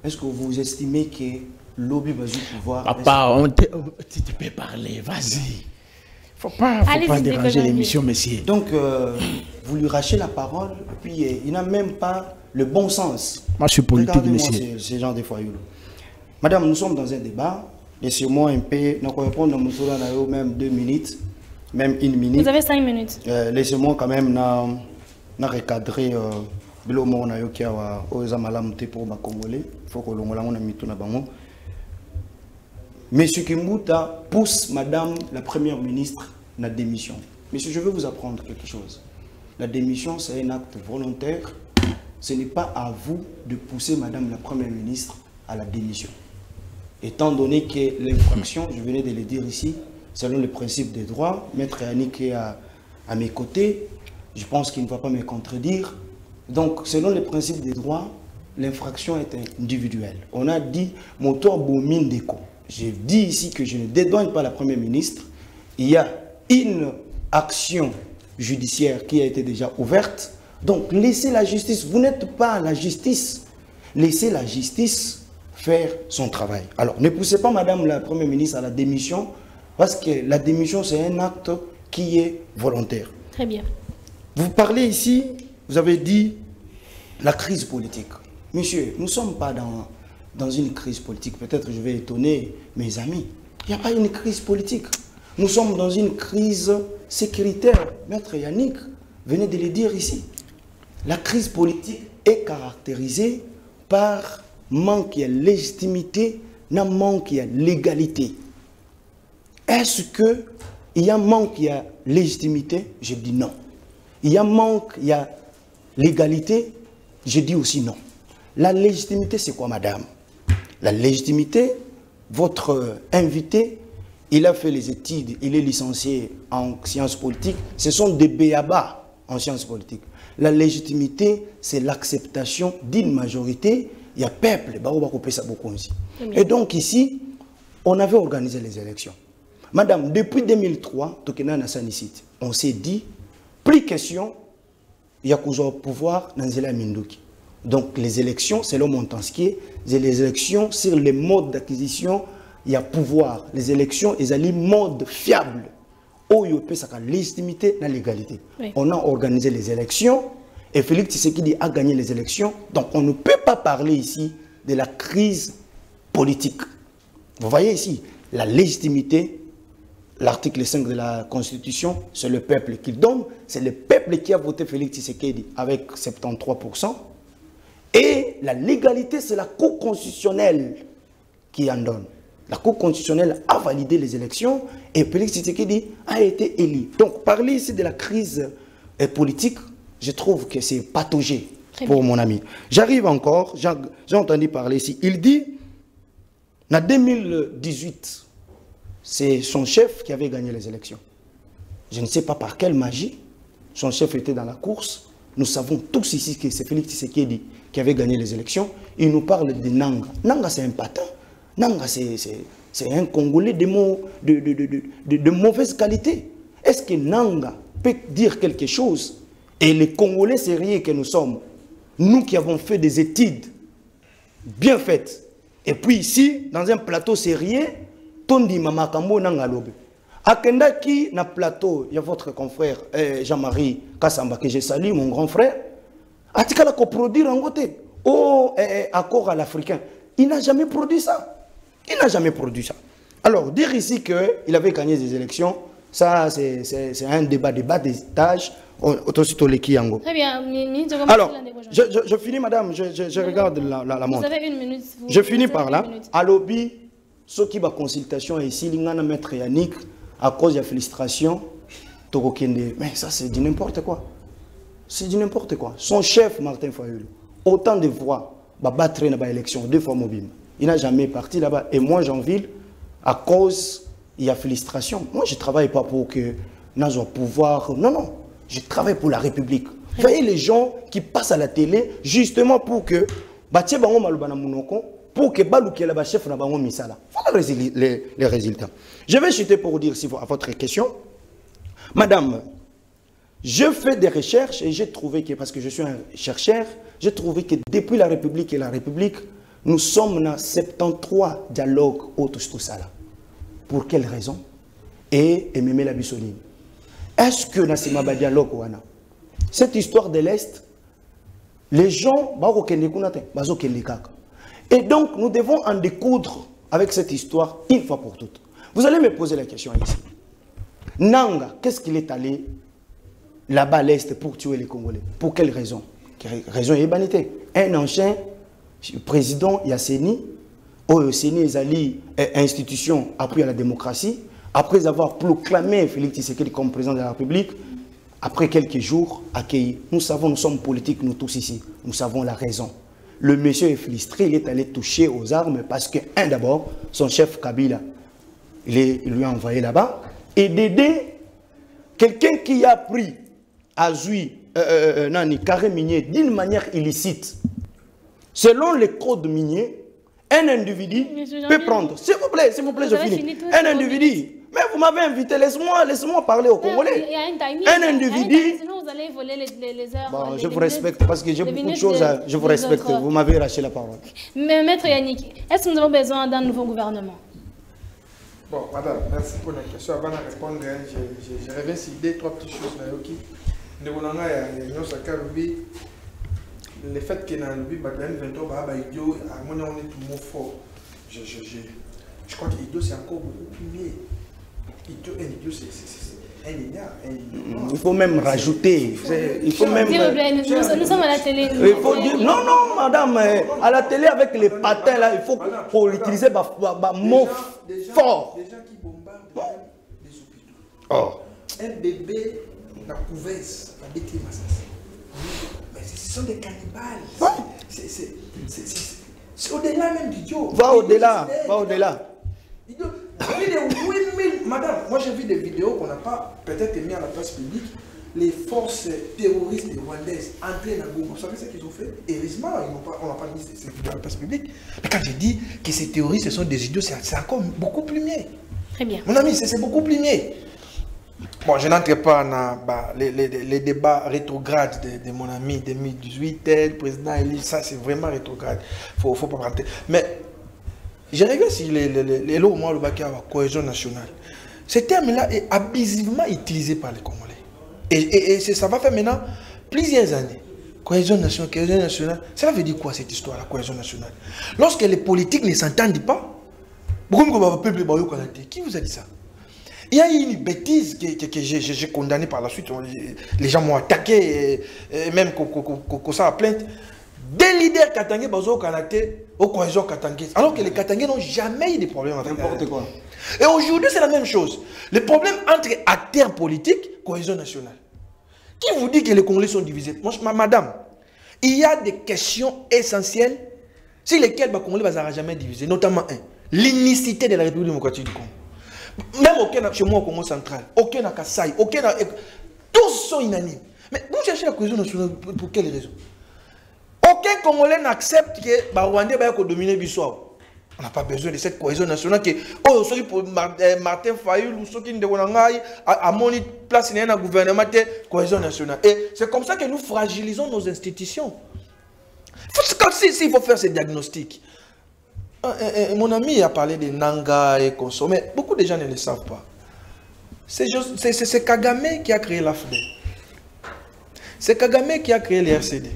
est-ce que vous estimez que lobby va pouvoir...
Papa, tu peux parler, vas-y. Faut pas déranger l'émission, messieurs.
Donc, vous lui rachez la parole, puis il n'a même pas le bon sens.
Moi, je suis politique, messieurs.
Ces gens des foyers. Madame, nous sommes dans un débat. Laissez-moi un peu, nous répondre à même 2 minutes, même 1 minute.
Vous avez 5 minutes.
Laissez-moi quand même recadrer le mot qui a aux amalamte pour les Congolais. Il faut que l'on ait mis tout na bango. Monsieur Kimbuta pousse Madame la Première ministre à la démission. Monsieur, je veux vous apprendre quelque chose. La démission, c'est un acte volontaire. Ce n'est pas à vous de pousser Madame la Première ministre à la démission. Étant donné que l'infraction, je venais de le dire ici, selon le principe des droits, Maître Yannick est à mes côtés, je pense qu'il ne va pas me contredire. Donc, selon le principe des droits, l'infraction est individuelle. On a dit « moto bomine déco ». J'ai dit ici que je ne dédouane pas la Première ministre. Il y a une action judiciaire qui a été déjà ouverte. Donc, laissez la justice. Vous n'êtes pas la justice. Laissez la justice faire son travail. Alors, ne poussez pas Madame la Première ministre à la démission, parce que la démission, c'est un acte qui est volontaire.
Très bien.
Vous parlez ici, vous avez dit la crise politique. Monsieur, nous ne sommes pas dans une crise politique. Peut-être je vais étonner mes amis. Il n'y a pas une crise politique. Nous sommes dans une crise sécuritaire. Maître Yannick venait de le dire ici. La crise politique est caractérisée par manque de légitimité, manque de légalité. Est-ce qu'il y a manque de légitimité? Je dis non. Il y a manque de légalité? Je dis aussi non. La légitimité, c'est quoi, madame? La légitimité, votre invité, il a fait les études, il est licencié en sciences politiques. Ce sont des b.a.-ba en sciences politiques. La légitimité, c'est l'acceptation d'une majorité. Il y a peuple, et donc ici, on avait organisé les élections. Madame, depuis 2003, on s'est dit, plus question, il y a pouvoir dans la Minduki. Donc les élections, c'est le Montansquier, les élections sur les modes d'acquisition, il y a pouvoir. Les élections, ils ont un mode fiable. Où il y a la légitimité, la légalité. Oui. On a organisé les élections. Et Félix Tshisekedi a gagné les élections. Donc on ne peut pas parler ici de la crise politique. Vous voyez ici, la légitimité, l'article 5 de la Constitution, c'est le peuple qui donne. C'est le peuple qui a voté Félix Tshisekedi avec 73%. Et la légalité, c'est la Cour constitutionnelle qui en donne. La Cour constitutionnelle a validé les élections et Félix Tshisekedi a été élu. Donc parler ici de la crise politique, je trouve que c'est pataugé pour mon ami. J'arrive encore, j'ai entendu parler ici. Il dit, en 2018, c'est son chef qui avait gagné les élections. Je ne sais pas par quelle magie, son chef était dans la course. Nous savons tous ici que c'est Félix Tshisekedi qui avait gagné les élections. Il nous parle de Nanga. Nanga, c'est un patin. Nanga, c'est un Congolais de mauvaise qualité. Est-ce que Nanga peut dire quelque chose? Et les Congolais sérieux que nous sommes, nous qui avons fait des études bien faites, et puis ici, dans un plateau sérieux, Tondi Mamakambo Nangalobe. Akendaki na plateau, il y a votre confrère Jean-Marie Kassamba, que je salue, mon grand frère. Atikala ko produire en côté. Oh, accord à l'Africain. Il n'a jamais produit ça. Il n'a jamais produit ça. Alors, dire ici qu'il avait gagné des élections, ça, c'est un débat des tâches. Très
bien.
Alors, je finis, madame, je regarde la montre.
Vous avez 1 minute.
Je finis par là. À lobby, ceux qui va consultation ici, l'ingana maître Yannick, à cause de la frustration, mais ça c'est du n'importe quoi. C'est du n'importe quoi. Son chef, Martin Fayulu, autant de voix, va battre dans l'élection, 2 fois mobile. Il n'a jamais parti là-bas. Et moi, Jean-Ville, à cause, il y a frustration. Moi, je ne travaille pas pour que nous ayons pouvoir. Non, non. Je travaille pour la République. Voyez les gens qui passent à la télé justement pour que batie bango malubana munoko pour que balouke la chef na bango misala. Voilà les résultats. Je vais chuter pour vous dire si à votre question. Madame, je fais des recherches et j'ai trouvé que, parce que je suis un chercheur, j'ai trouvé que depuis la République et la République, nous sommes dans 73 dialogues autour de ça. Pour quelle raison? Et Mémé la Bissonine. Est-ce que dans ce dialogue, cette histoire de l'Est, les gens, et donc nous devons en découdre avec cette histoire une fois pour toutes. Vous allez me poser la question ici. Nanga, qu'est-ce qu'il est allé là-bas à l'Est pour tuer les Congolais? Pour quelle raison? Raison humanité. Un ancien président Yasseni, Yasseni est institution appuyée à la démocratie, après avoir proclamé Félix Tshisekedi comme président de la République, après quelques jours, accueilli. Nous savons, nous sommes politiques, nous tous ici, nous savons la raison. Le monsieur est frustré, il est allé toucher aux armes parce que, d'abord, son chef Kabila, il lui a envoyé là-bas, et d'aider quelqu'un qui a pris Azui, carré minier d'une manière illicite. Selon les codes miniers, un individu peut prendre. S'il vous plaît, je finis. Un individu. Mais vous m'avez invité, laissez-moi parler au Congolais. Un individu.
Sinon, vous allez voler les heures.
Bon, je vous respecte parce que j'ai beaucoup de choses à. Je vous respecte. Vous m'avez arraché la parole.
Mais Maître Yannick, est-ce que nous avons besoin d'un nouveau gouvernement?
Bon, madame, merci pour la question. Avant de répondre, je reviens sur deux, trois petites choses. Le fait qu'il y a un lobby, je crois que l'idiot c'est encore beaucoup plus mieux. Idiot c'est un ignare.
Il faut même rajouter. Il faut même.
Nous sommes à la télé.
Il faut dire, non, madame, à la télé avec les patins là, il faut utiliser des mots forts.
Des gens qui bombardent des hôpitaux.
Oh.
Un bébé dans la couveuse, la bêtise mais ce sont des cannibales. Ouais. C'est au-delà même d'idiot.
Va au-delà.
Madame, moi j'ai vu des vidéos qu'on n'a pas peut-être mis à la place publique. Les forces terroristes rwandaises entrées dans Goma. Vous savez ce qu'ils ont fait? Heureusement, on n'a pas mis ces vidéos à la place publique. Mais quand j'ai dit que ces terroristes ce sont des idiots, c'est encore beaucoup plus mieux.
Très bien.
Mon ami, c'est beaucoup plus mieux. Bon, je n'entre pas dans les débats rétrogrades de mon ami 2018, tel président élu, ça c'est vraiment rétrograde. Faut pas rater. Mais je reviens sur les lots, moi, le bac à la cohésion nationale. Ce terme-là est abusivement utilisé par les Congolais. Et ça va faire maintenant plusieurs années. Cohésion nationale. Ça veut dire quoi cette histoire, la cohésion nationale? Lorsque les politiques ne s'entendent pas, qui vous a dit ça? Il y a une bêtise que j'ai condamnée par la suite. Les gens m'ont attaqué, et même qu'on s'en a plainte. Des leaders katangais bazo kanaté au cohésion katangais. Alors que les katangais n'ont jamais eu de problème avec
n'importe quoi.
Et aujourd'hui, c'est la même chose. Le problème entre acteurs politiques, cohésion nationale. Qui vous dit que les Congolais sont divisés? Madame, il y a des questions essentielles sur lesquelles les Congolais ne seront jamais divisés. Notamment l'unicité de la République démocratique du Congo. Même aucun chez moi au Congo central, aucun à Kassai, tous sont unanimes. Mais vous cherchez la cohésion nationale pour quelle raison? Aucun Congolais n'accepte que les Rwandais vont dominer Bissau. On n'a pas besoin de cette cohésion nationale que pour Martin Fayulu ou ceux qui ne à mon place dans le gouvernement de cohésion nationale. Et c'est comme ça que nous fragilisons nos institutions. Il faut faire ce diagnostic. Mon ami a parlé de Nanga et Conso, mais beaucoup de gens ne le savent pas. C'est Kagame qui a créé l'AFD. C'est Kagame qui a créé les RCD.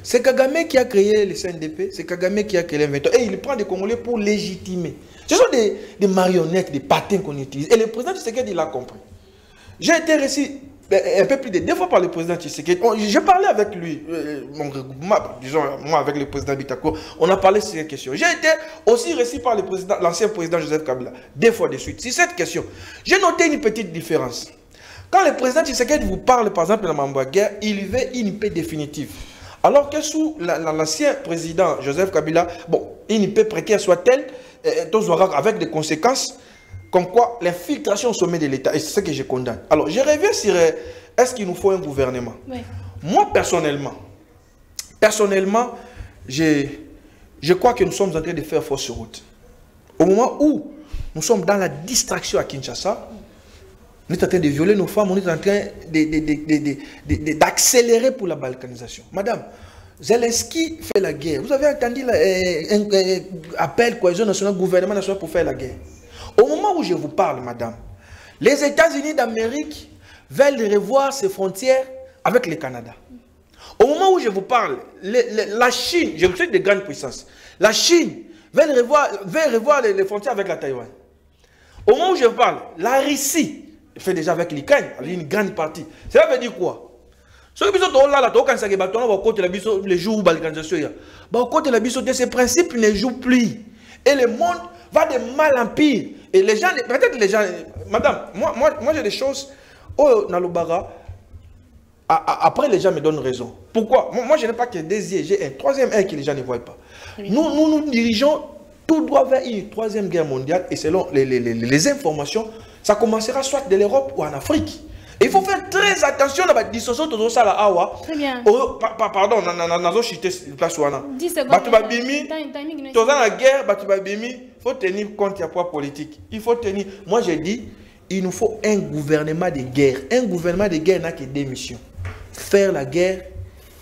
C'est Kagame qui a créé le CNDP. C'est Kagame qui a créé l'Inventeur. Et il prend des Congolais pour légitimer. Ce sont des marionnettes, des patins qu'on utilise. Et le président Tshisekedi l'a compris. J'ai été reçu un peu plus de 2 fois par le président Tshisekedi. J'ai parlé avec lui, disons moi avec le président Bitako, on a parlé sur cette question. J'ai été aussi reçu par l'ancien président Joseph Kabila, 2 fois de suite. Sur cette question, j'ai noté une petite différence. Quand le président Tshisekedi vous parle par exemple de la Mambouaguerre, il veut une paix définitive. Alors que sous l'ancien président Joseph Kabila, bon, une paix précaire soit-elle, avec des conséquences, comme quoi l'infiltration au sommet de l'État, et c'est ce que je condamne. Alors, je reviens sur est-ce qu'il nous faut un gouvernement?
Oui.
Moi, personnellement, je crois que nous sommes en train de faire fausse route. Au moment où nous sommes dans la distraction à Kinshasa, on est en train de violer nos femmes, on est en train d'accélérer pour la balkanisation. Madame, Zelensky fait la guerre. Vous avez entendu l'appel cohésion nationale, gouvernement national pour faire la guerre. Au moment où je vous parle, madame, les États-Unis d'Amérique veulent revoir ses frontières avec le Canada. Au moment où je vous parle, la Chine, je suis de grandes puissances, la Chine veut revoir les frontières avec la Taïwan. Au moment où je vous parle, la Russie fait déjà avec l'Ukraine, une grande partie. Cela veut dire quoi? Ce que les jours où balkanisation, ces principes ne jouent plus. Et le monde va de mal en pire. Et les gens, peut-être les gens, madame, moi j'ai des choses, après les gens me donnent raison. Pourquoi? Moi je n'ai pas que des yeux, j'ai un troisième œil que les gens ne voient pas. Nous dirigeons tout droit vers une troisième guerre mondiale et selon les informations, ça commencera soit de l'Europe ou en Afrique. Il faut faire très attention à la dissociation de ça là.
Très bien.
Pardon, il faut tenir compte de poids politique. Il faut tenir. Moi je dis, il nous faut un gouvernement de guerre. Un gouvernement de guerre n'a que deux missions. Faire la guerre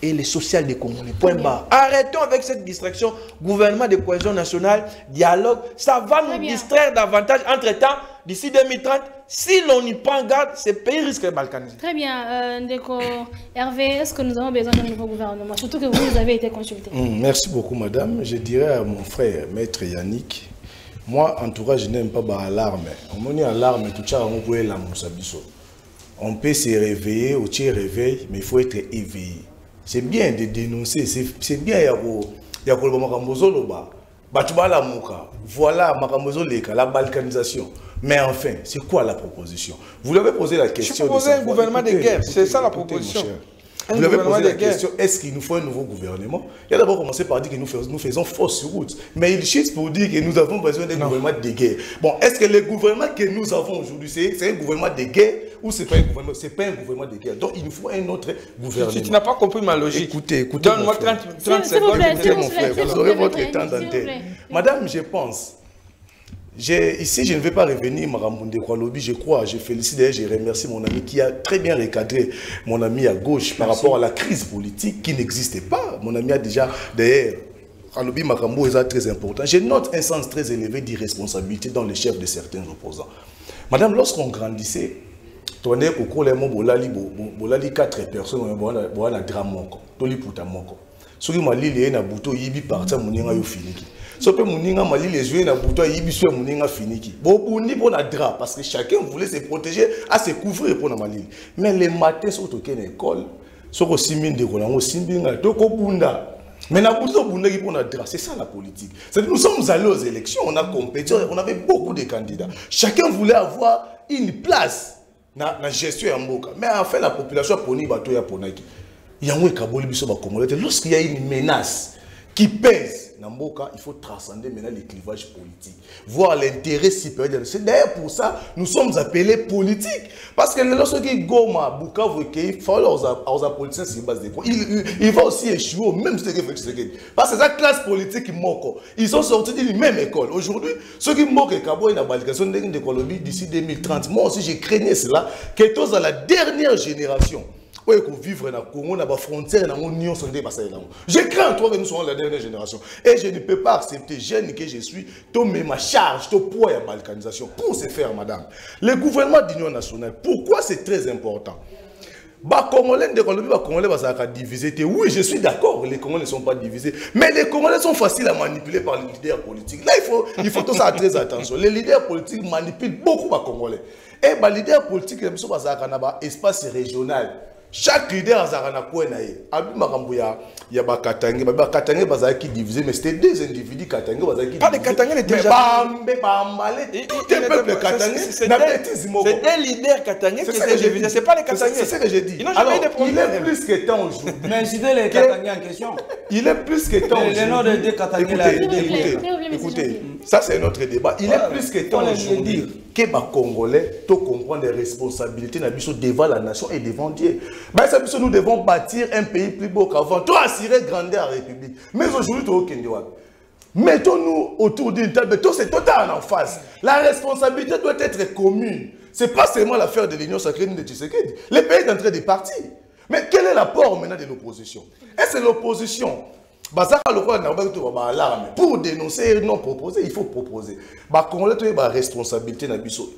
et le social des Congolais. Point barre. Arrêtons avec cette distraction. Gouvernement de cohésion nationale, dialogue. Ça va nous distraire davantage. Entre-temps, d'ici 2030, si l'on y prend garde, ce pays risque de balkaniser.
Très bien. Ndeko Hervé, est-ce que nous avons besoin d'un nouveau gouvernement? Surtout que vous avez été consulté.
Merci beaucoup, madame. Je dirais à mon frère, maître Yannick, moi, entourage, je n'aime pas l'alarme. On est alarme, tout ça, on peut la moussabiso. On peut se réveiller, au tir réveil, mais il faut être éveillé. C'est bien de dénoncer, c'est bien, il y a voilà la balkanisation. Mais enfin, c'est quoi la proposition? Vous l'avez posé la question.
Je proposais un gouvernement de guerre, c'est ça la proposition.
Vous avez posé la question, est-ce qu'il nous faut un nouveau gouvernement? Il a d'abord commencé par dire que nous faisons fausse route. Mais il chute pour dire que nous avons besoin d'un gouvernement de guerre. Bon, est-ce que le gouvernement que nous avons aujourd'hui, c'est un gouvernement de guerre ou c'est pas un gouvernement? C'est pas un gouvernement de guerre. Donc il nous faut un autre gouvernement.
Tu n'as pas compris ma logique.
Écoutez.
Donne-moi 30 secondes.
Écoutez mon frère, vous aurez votre temps d'antenne. Madame, je pense. Ici, je ne vais pas revenir, Marambounde Kwalobi, je crois, je félicite d'ailleurs, je remercie mon ami qui a très bien recadré mon ami à gauche par rapport à la crise politique qui n'existait pas. Mon ami a déjà, d'ailleurs, Kwalobi Makambo est très important. Je note un sens très élevé d'irresponsabilité dans les chefs de certains opposants. Madame, lorsqu'on grandissait, on est au Kolemo Bolali 4 personnes, on a drame, on a putamoko. Ce qui m'a dit, il y a un bouton, il y a parti, il y a un finiki. Ce que Mouninga m'a dit, les yeux na bouton, il y a Mouninga finiki. Bon, pour la drap, parce que chacun voulait se protéger, à se couvrir pour la malille. Mais les matins, sont au école, sont au simin de Roland, au simbinga, toko bunda. Mais na bouton bunda qui pour la drap, c'est ça la politique. Nous sommes allés aux élections, on a compétit, on avait beaucoup de candidats. Chacun voulait avoir une place dans la gestion en Mboka. Mais en fait, la population a poni bateau ya ponaki. Lorsqu'il y a une menace qui pèse dans Mboka, il faut transcender maintenant les clivages politiques, voir l'intérêt supérieur. C'est d'ailleurs pour ça que nous sommes appelés politiques. Parce que lorsque Goma, Bukavu, il faut aux politiciens sur base de quoi il va aussi échouer au même stade que Tshisekedi. Parce que cette classe politique, ils sont sortis de la même école. Aujourd'hui, ceux qui moquent Kabo et la balkation de Colombie d'ici 2030, moi aussi j'ai craigné cela, que tous à la dernière génération. Oui, qu'on vivre dans le Congo, dans la frontière, dans l'Union, je crains toi que nous soyons la dernière génération. Et je ne peux pas accepter, jeune que je suis, tomber ma charge, ton poids et la balkanisation. Pour ce faire, madame, le gouvernement d'Union nationale, pourquoi c'est très important? Les Congolais sont divisés. Oui, je suis d'accord, les Congolais ne sont pas divisés. Mais les Congolais sont faciles à manipuler par les leaders politiques. Là, il faut tout ça très attention. Les leaders politiques manipulent beaucoup les Congolais. Et les leaders politiques, ils sont dans l'espace régional. Chaque leader a un point. Il y a des Katangé qui divisé, mais c'était des individus Katangé qui
pas les Katangé n'étaient jamais.
Tout un peuple Katangé.
C'est des leaders Katangé qui étaient divisés. Ce n'est pas les Katangé.
C'est ce que j'ai dit.
Alors,
il est plus que temps aujourd'hui.
Mais citez les Katangé en question.
Il est plus que temps aujourd'hui.
Les noms des Katangé là.
Écoutez, ça c'est notre débat. Il est plus que temps aujourd'hui que les Congolais to comprendre les responsabilités devant la nation et devant Dieu. Nous devons bâtir un pays plus beau qu'avant, tout assurer grandeur à la République. Mais aujourd'hui, tout au Kenya. Mettons-nous autour d'une table, tout c'est total en face. La responsabilité doit être commune. Ce n'est pas seulement l'affaire de l'Union sacrée de Tshisekedi. Le pays est en train de partir. Mais quel est l'apport maintenant de l'opposition? Et c'est l'opposition. Pour dénoncer et non proposer, il faut proposer. Congolais, tu as la responsabilité.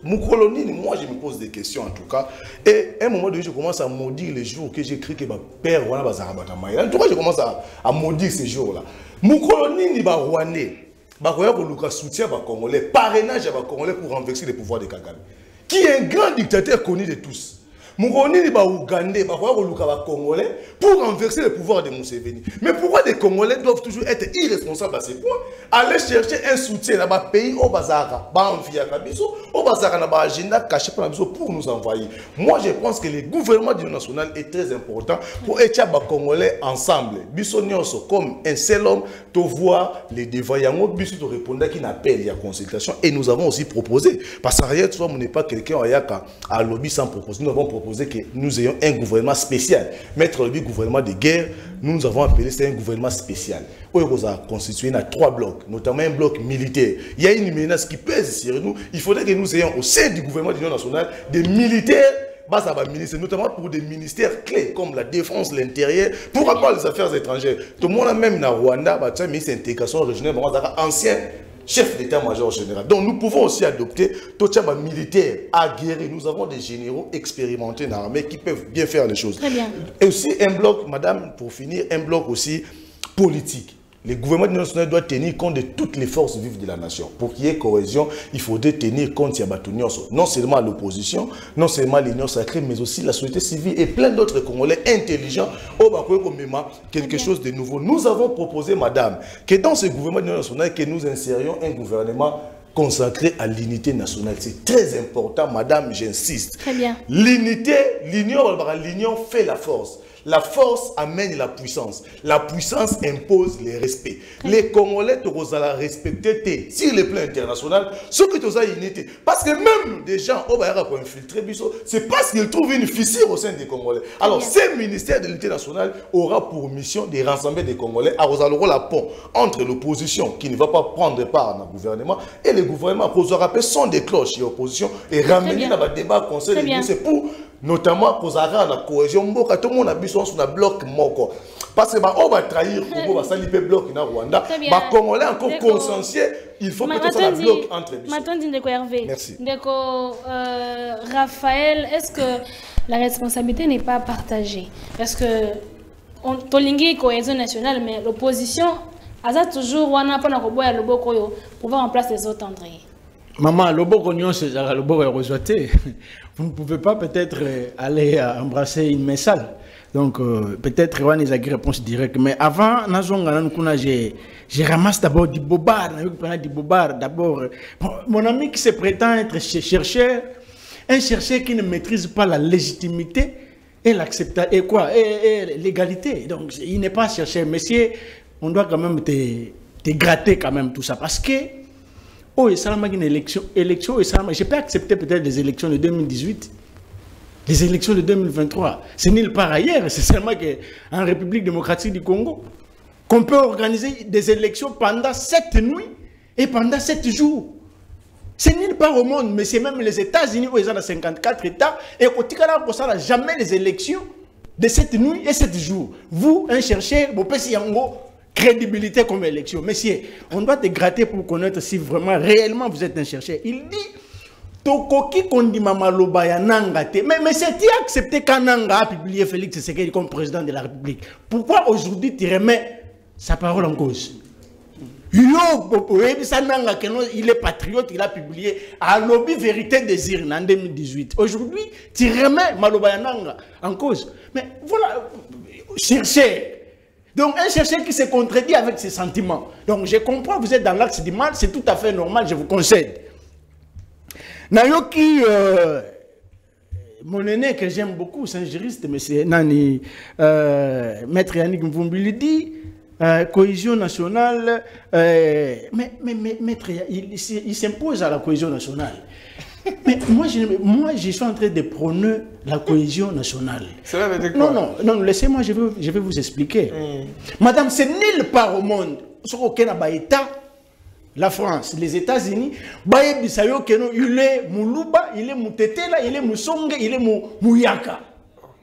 Mon colonie, moi je me pose des questions en tout cas. Et à un moment donné, je commence à maudire les jours que j'écris que ma père, voilà, en tout cas, je commence à maudire ces jours-là. Mon colonie, ni Rwandais, soutien à Congolais, parrainage à Congolais pour renverser le pouvoir de Kagame, qui est un grand dictateur connu de tous. Moukoni ni ba Ougandais, ba Congolais pour renverser le pouvoir de Museveni. Mais pourquoi les Congolais doivent toujours être irresponsables à ce point? Aller chercher un soutien dans le pays au bazar, au bazar na agenda caché pour nous envoyer. Moi je pense que le gouvernement du national est très important pour être les Congolais ensemble. Bissonioso comme un seul homme, to voir les dévoyants, biso to répondre qui n'appelle la consultation et nous avons aussi proposé parce que rien soit on n'est pas quelqu'un à lobby sans proposer. Nous avons proposé que nous ayons un gouvernement spécial. Mettre le gouvernement de guerre, nous avons appelé c'est un gouvernement spécial. Où il a constitué 3 blocs, notamment un bloc militaire. Il y a une menace qui pèse sur nous. Il faudrait que nous ayons au sein du gouvernement de l'Union nationale des militaires, notamment pour des ministères clés comme la défense, l'intérieur, pourquoi pas les affaires étrangères. Tout le monde a même dans Rwanda, ministre d'intégration régionale, ancien chef d'état-major général. Donc nous pouvons aussi adopter tout ça militaire aguerri. Nous avons des généraux expérimentés dans l'armée qui peuvent bien faire les choses.
Très bien.
Et aussi un bloc, madame, pour finir, un bloc aussi politique. Le gouvernement national doit tenir compte de toutes les forces vives de la nation. Pour qu'il y ait cohésion, il faudrait tenir compte de non seulement l'opposition, non seulement l'Union sacrée, mais aussi la société civile et plein d'autres Congolais intelligents au quelque chose de nouveau. Nous avons proposé, madame, que dans ce gouvernement national, que nous insérions un gouvernement consacré à l'unité nationale. C'est très important, madame, j'insiste.
Très bien.
L'unité, l'union fait la force. La force amène la puissance. La puissance impose le respect. Les Congolais doivent respecter sur le plan international ce que tu as unité. Parce que même des gens qui ont infiltré, c'est parce qu'ils trouvent une fissure au sein des Congolais. Alors, ce ministère de l'unité nationale aura pour mission de rassembler des Congolais à la pont entre l'opposition qui ne va pas prendre part dans le gouvernement et le gouvernement qui aura fait son des cloches et l'opposition et ramener dans le débat conseil de l'Union. C'est pour notamment pour avoir la cohésion. Tout le monde a besoin sur un bloc moko. Parce que on va trahir Congo, ça lipe bloc dans Rwanda. Les Congolais encore consciencieux, il faut que ça bloc entre les. Merci.
Raphaël, est-ce que la responsabilité n'est pas partagée? Parce que Tolingi cohésion nationale, mais l'opposition a toujours wana pona ko boya loboko yo pour voir en place les autres André.
Maman, loboko nyon c'est la loboko rejoité. Vous ne pouvez pas peut-être aller embrasser une messale. Donc, peut-être on a des réponses directes. Mais avant, je ramasse d'abord du bobard. D'abord, mon ami qui se prétend être chercheur, un chercheur qui ne maîtrise pas la légitimité et l'acceptation et l'égalité. Donc, il n'est pas chercheur. Monsieur, on doit quand même te gratter quand même tout ça. Parce que, oh, une élection, je peux accepter peut-être les élections de 2018, les élections de 2023. C'est nulle part ailleurs, c'est seulement qu'en République démocratique du Congo, qu'on peut organiser des élections pendant 7 nuits et pendant 7 jours. C'est nulle part au monde, mais c'est même les États-Unis où ils ont 54 États, et au Tikana, on n'a jamais les élections de 7 nuits et 7 jours. Vous, un chercheur, vous pouvez crédibilité comme élection. Monsieur, on doit te gratter pour connaître si vraiment, réellement, vous êtes un chercheur. Il dit, Tokoki kondi mama loba ya nanga te. Mais c'est accepté quand Nanga a publié Félix Tshisekedi comme président de la République. Pourquoi aujourd'hui tu remets sa parole en cause? Il est patriote, il a publié à Lobby Vérité Désir en 2018. Aujourd'hui, tu remets Maloba ya nanga en cause. Mais voilà, chercher. Donc, un chercheur qui se contredit avec ses sentiments. Donc, je comprends, vous êtes dans l'axe du mal, c'est tout à fait normal, je vous concède. Nayoki, mon aîné que j'aime beaucoup, c'est un juriste, M. Nani, Maître Yannick Mvumbili dit, cohésion nationale, mais maître, il s'impose à la cohésion nationale. Mais moi, je suis en train de prôner la cohésion nationale.
Cela veut dire quoi?
Non, laissez-moi, je vais vous expliquer. Madame, c'est nulle part au monde, sur aucun État, la France, les États-Unis, il est Moulouba, il est Moutetela, il est Moussonge, il est Mouyaka.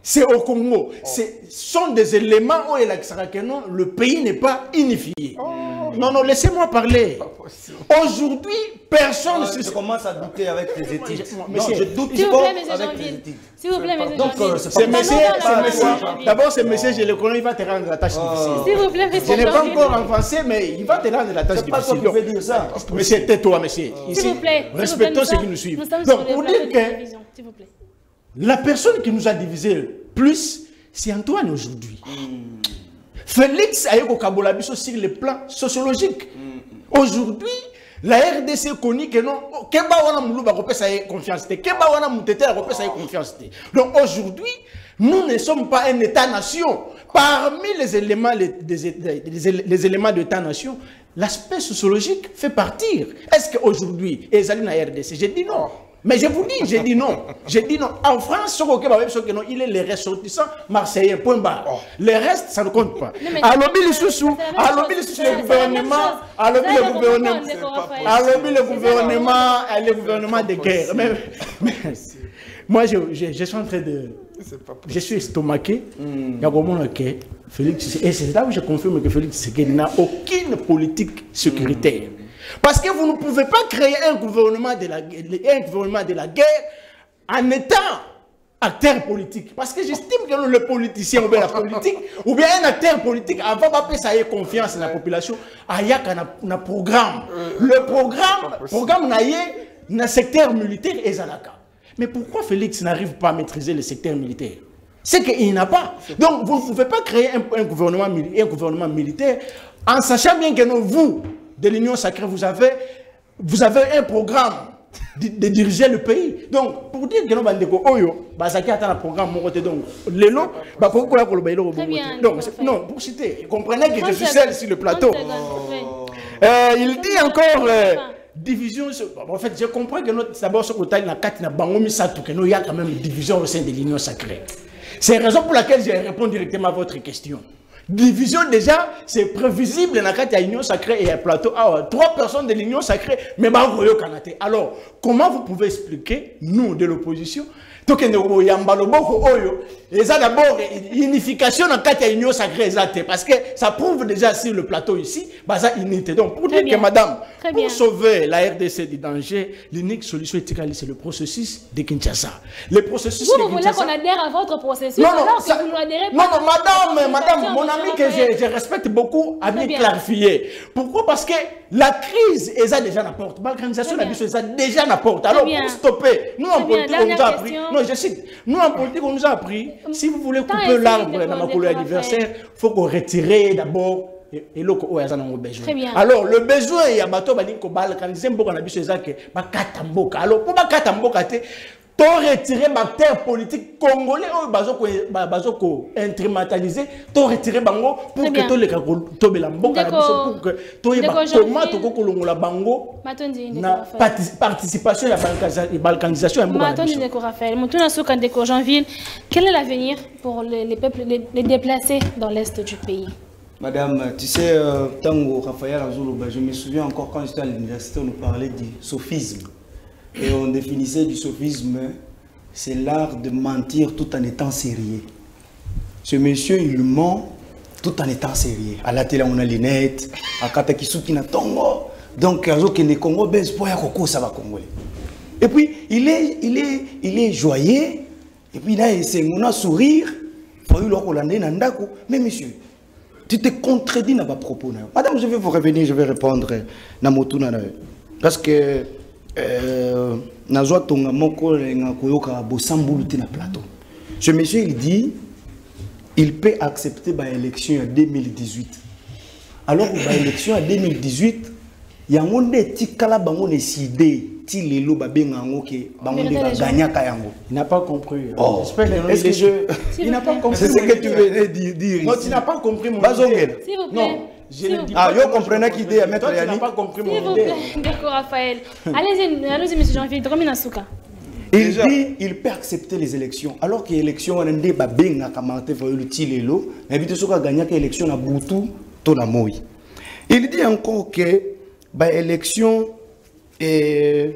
C'est au Congo. Ce sont des éléments où le pays n'est pas unifié. Non, laissez-moi parler. Aujourd'hui, personne ne
Je commence à douter avec les études.
Monsieur,
je doute
S'il vous
pas
plaît, monsieur
avec les
Jean-Ville.
études.
S'il vous plaît, monsieur
Donc,
Jean-Ville.
c'est monsieur,
Jean-Ville.
d'abord c'est monsieur, je le connais, il va te rendre la tâche difficile.
S'il vous plaît,
Je
monsieur
n'ai pas
Jean-Ville.
encore avancé, mais il va te rendre la tâche
C'est pas toi
difficile.
qui fais dire ça.
Monsieur, tais-toi, monsieur.
S'il vous plaît.
Respectons ceux qui nous suivent.
Nous sommes sur
Donc,
le
pour
plateau
dire
de
que
télévision. S'il vous plaît.
la personne qui nous a divisé le plus, c'est Antoine aujourd'hui. Félix a eu sur le plan sociologique. Aujourd'hui, la RDC connaît que non, confiance. Confiance. Donc aujourd'hui, nous ne sommes pas un État-nation. Parmi les éléments, les éléments d'État-nation, l'aspect sociologique fait partir. Est-ce qu'aujourd'hui, la RDC, j'ai dit non. Mais je vous dis, j'ai dit non. J'ai dit non. En France, il est les ressortissants marseillais, point barre. Le reste, ça ne compte pas. À l'objet le gouvernement de guerre. Mais moi, je suis en train de... Je suis estomaqué. Félix, et c'est là où je confirme que Félix Tshisekedi n'a aucune politique sécuritaire. Parce que vous ne pouvez pas créer un gouvernement de la guerre en étant acteur politique. Parce que j'estime que le politicien ou bien la politique, ou bien un acteur politique, avant de faire confiance dans la population, il y a un programme. Le programme n'a un secteur militaire et Zalaka. Mais pourquoi Félix n'arrive pas à maîtriser le secteur militaire? C'est qu'il n'a pas. Donc vous ne pouvez pas créer un gouvernement militaire en sachant bien que vous, de l'Union sacrée, vous avez un programme de diriger le pays. Donc, pour dire que nous avons un programme, non, pour citer, comprenez que je suis seul sur le plateau. Il dit encore division. En fait, je comprends que d'abord, sur le côté, il y a quand même une division au sein de l'Union sacrée. C'est la raison pour laquelle je réponds directement à votre question. Division déjà, c'est prévisible dans la l'Union sacrée et un plateau. Ah, 3 personnes de l'Union sacrée, mais alors, comment vous pouvez expliquer, nous de l'opposition, il y a d'abord une unification dans l'Union sacrée, parce que ça prouve déjà sur le plateau ici, unité. Donc, pour dire que madame, pour sauver la RDC du danger, l'unique solution c'est le processus de Kinshasa. Le processus
vous voulez qu'on adhère à votre processus?
Non, madame, mon ami que je respecte beaucoup a bien clarifié. Pourquoi? Parce que la crise est déjà à la porte. L'organisation est déjà à la porte. Alors, pour stopper, nous en politique, on nous a appris. Non, je cite. Nous en politique, on nous a appris. Si vous voulez couper l'arbre dans ma couleur anniversaire, il faut qu'on retire d'abord. Alors, le besoin, il y a bateau qui balkaniser beaucoup dans la alors, pour to retirer l'acteur politique congolais ou instrumentaliser, to retirer bango pour que to le tobela mboka pour que to tomate ko kolongola bango na participation à la balkanisation à mboka.
Raphaël, Mutuna Soka Ndeko Jean-Ville, quel est l'avenir pour les peuples les déplacés dans l'est du pays?
Madame, tu sais, Tango, Raphaël Azoulouba, je me souviens encore quand j'étais à l'université, on nous parlait du sophisme. Et on définissait du sophisme, c'est l'art de mentir tout en étant sérieux. Ce monsieur, il ment tout en étant sérieux. À la télé, on a les nets, à Katakisuki na Tongo. Donc, les Congo, ça va congolais. Et puis, il est joyeux. Et puis, là, on a sourire. Mais monsieur, tu te contredis dans ma propos. Madame, je vais vous revenir, je vais répondre. Parce que ce monsieur il dit il peut accepter l'élection en 2018. Alors l'élection en 2018 il y a un petit décidé ti lelo babenga ngo ke bango gagna kayango.
Il n'a pas compris.
Oh.
Est-ce que il n'a pas compris.
C'est ce que tu venais de dire.
Non, tu n'as pas compris mon
idée.
S'il vous plaît.
Non. Je ne dis
ah,
pas.
yo comprenez qui idée à mettre
Toi, tu n'as pas compris mon idée.
S'il vous plaît, d'accord, Raphaël. Allez-y, monsieur Jean-Philippe, combien d'Asuka?
Il dit il peut accepter les élections. Alors que l'élection, on a des babenga kamarte le tilelo, mais vite sur gagner que l'élection na Boutou, to na Moi. Il dit encore que ba élection élection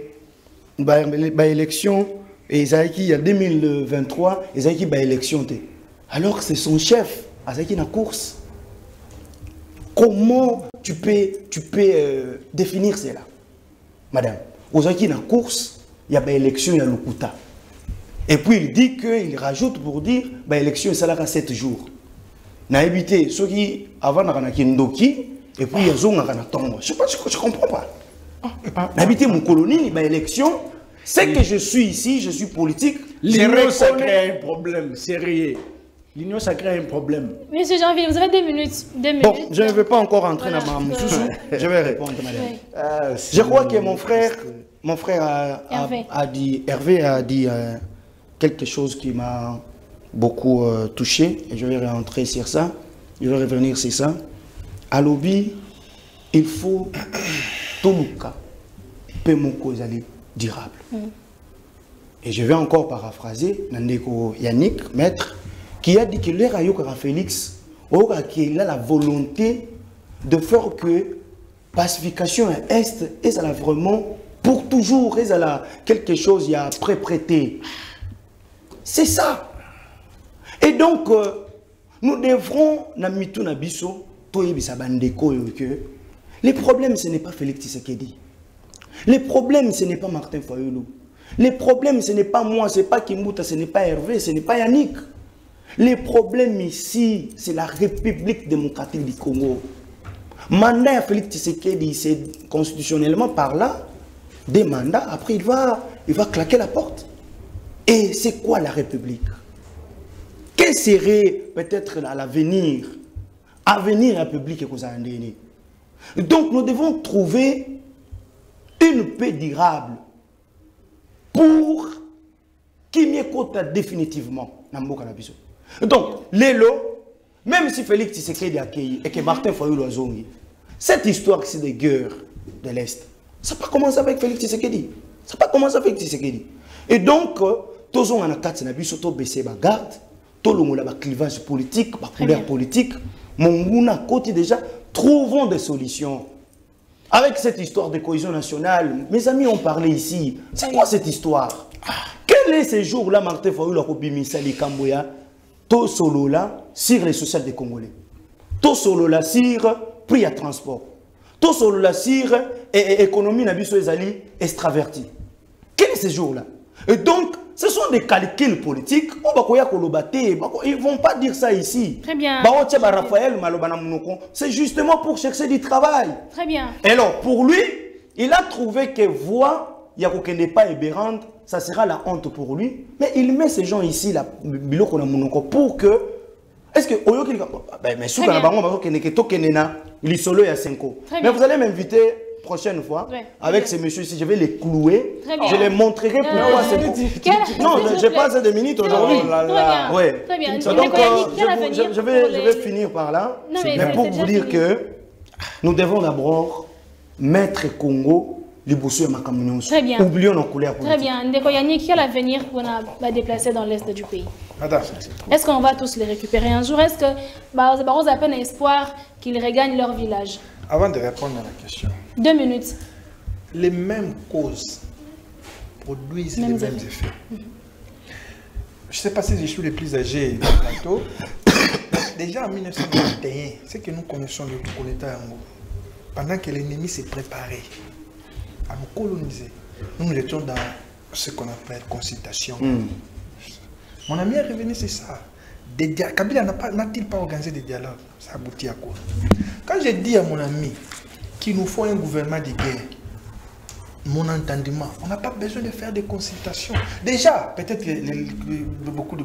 et il y a 2023, il ba élection té. Alors que c'est son chef, Azaki na course. Comment tu peux définir cela, madame? Ozaki na course. Il y a une élection, il y a l'Okuta. Et puis il dit qu'il rajoute pour dire que l'élection est là 7 jours. Na évité ceux qui avant na kindoki et puis il y a zonga na tongo. Je sais pas, je comprends pas. Na évité mon colonie, l'élection, c'est que je suis ici, je suis politique.
L'union ça crée un problème sérieux. L'union ça crée un problème.
Monsieur Jean-Philippe, vous avez 2 minutes. 2 minutes.
Bon, je ne vais pas encore entrer dans ma sous. Je vais répondre, madame. Je crois que mon frère Hervé a dit quelque chose qui m'a beaucoup touché. Et je vais rentrer sur ça. Je vais revenir sur ça. À l'objet, il faut tout le cas, Pemoko Zali durable. Et je vais encore paraphraser Nandeko Yannick, maître, qui a dit que l'air à Félix, qu'il a la volonté de faire que pacification à Est, et ça l'a vraiment pour toujours, et ça l'a quelque chose il y a prêté. C'est ça. Et donc, nous devrons, Namitu Nabiso, les problèmes, ce n'est pas Félix Tshisekedi. Les problèmes, ce n'est pas Martin Fayulu. Les problèmes, ce n'est pas moi, ce n'est pas Kimbuta, ce n'est pas Hervé, ce n'est pas Yannick. Les problèmes ici, c'est la République démocratique du Congo. Mandat à Félix Tshisekedi, c'est constitutionnellement par là, des mandats, après il va claquer la porte. Et c'est quoi la République? Quel serait peut-être à l'avenir la République que vous avez donné? Donc nous devons trouver une paix durable pour qui m'y compte définitivement dans le Nabiso. Donc, Lélo, même si Félix Tshisekedi a accueilli et que Martin Fayulu a zongi, cette histoire c'est des guerres de l'Est. Ça n'a pas commencé avec Félix Tshisekedi. Ça n'a pas commencé avec Tshisekedi. Et donc, tous on a quatre nabiso, tous baisser la garde, tous on a un clivage politique, un couleur politique. Mon côté déjà, trouvons des solutions. Avec cette histoire de cohésion nationale, mes amis ont parlé ici. C'est quoi cette histoire? Quel est ce jour-là, Martin Fayulu a copié Misali Kamboya, tout solo là, sur les sociales des Congolais. Tout solo là, sur prix à transport. Tout solo là, sur économie nabiso ezali extraverti. Quel est ce jour-là? Et donc, ce sont des calculs politiques. Ils ne vont pas dire ça ici.
Très bien.
C'est justement pour chercher du travail.
Très bien.
Et alors, pour lui, il a trouvé que voix, il n'est pas aberrante, ça sera la honte pour lui. Mais il met ces gens ici, là, pour que... Est-ce que... Mais vous allez m'inviter prochaine fois, avec ces messieurs ici, je vais les clouer. Je les montrerai pourquoi c'est bon. Non, je passe des minutes aujourd'hui.
Très bien.
Donc, je vais finir par là. Mais pour vous dire que nous devons d'abord mettre Congo, les boussus et Makamounions.
Très bien.
Oublions nos couleurs politiques.
Très bien. Ndeko Yannick, quel avenir qu'on va déplacer dans l'Est du pays?
Madame.
Est-ce qu'on va tous les récupérer un jour? Est-ce que Baros a peine espoir qu'ils regagnent leur village?
Avant de répondre à la question,
2 minutes.
Les mêmes causes produisent les mêmes effets. Je ne sais pas si je suis le plus âgé du plateau. Déjà en 1921, c'est que nous connaissons le coup d'État, pendant que l'ennemi s'est préparé à nous coloniser, nous étions dans ce qu'on appelle consultation. Mon ami est revenu, c'est ça. Kabila n'a-t-il pas organisé des dialogues? Ça aboutit à quoi? Quand je dis à mon ami qu'il nous faut un gouvernement de guerre, mon entendement, on n'a pas besoin de faire des consultations. Déjà, peut-être que beaucoup de...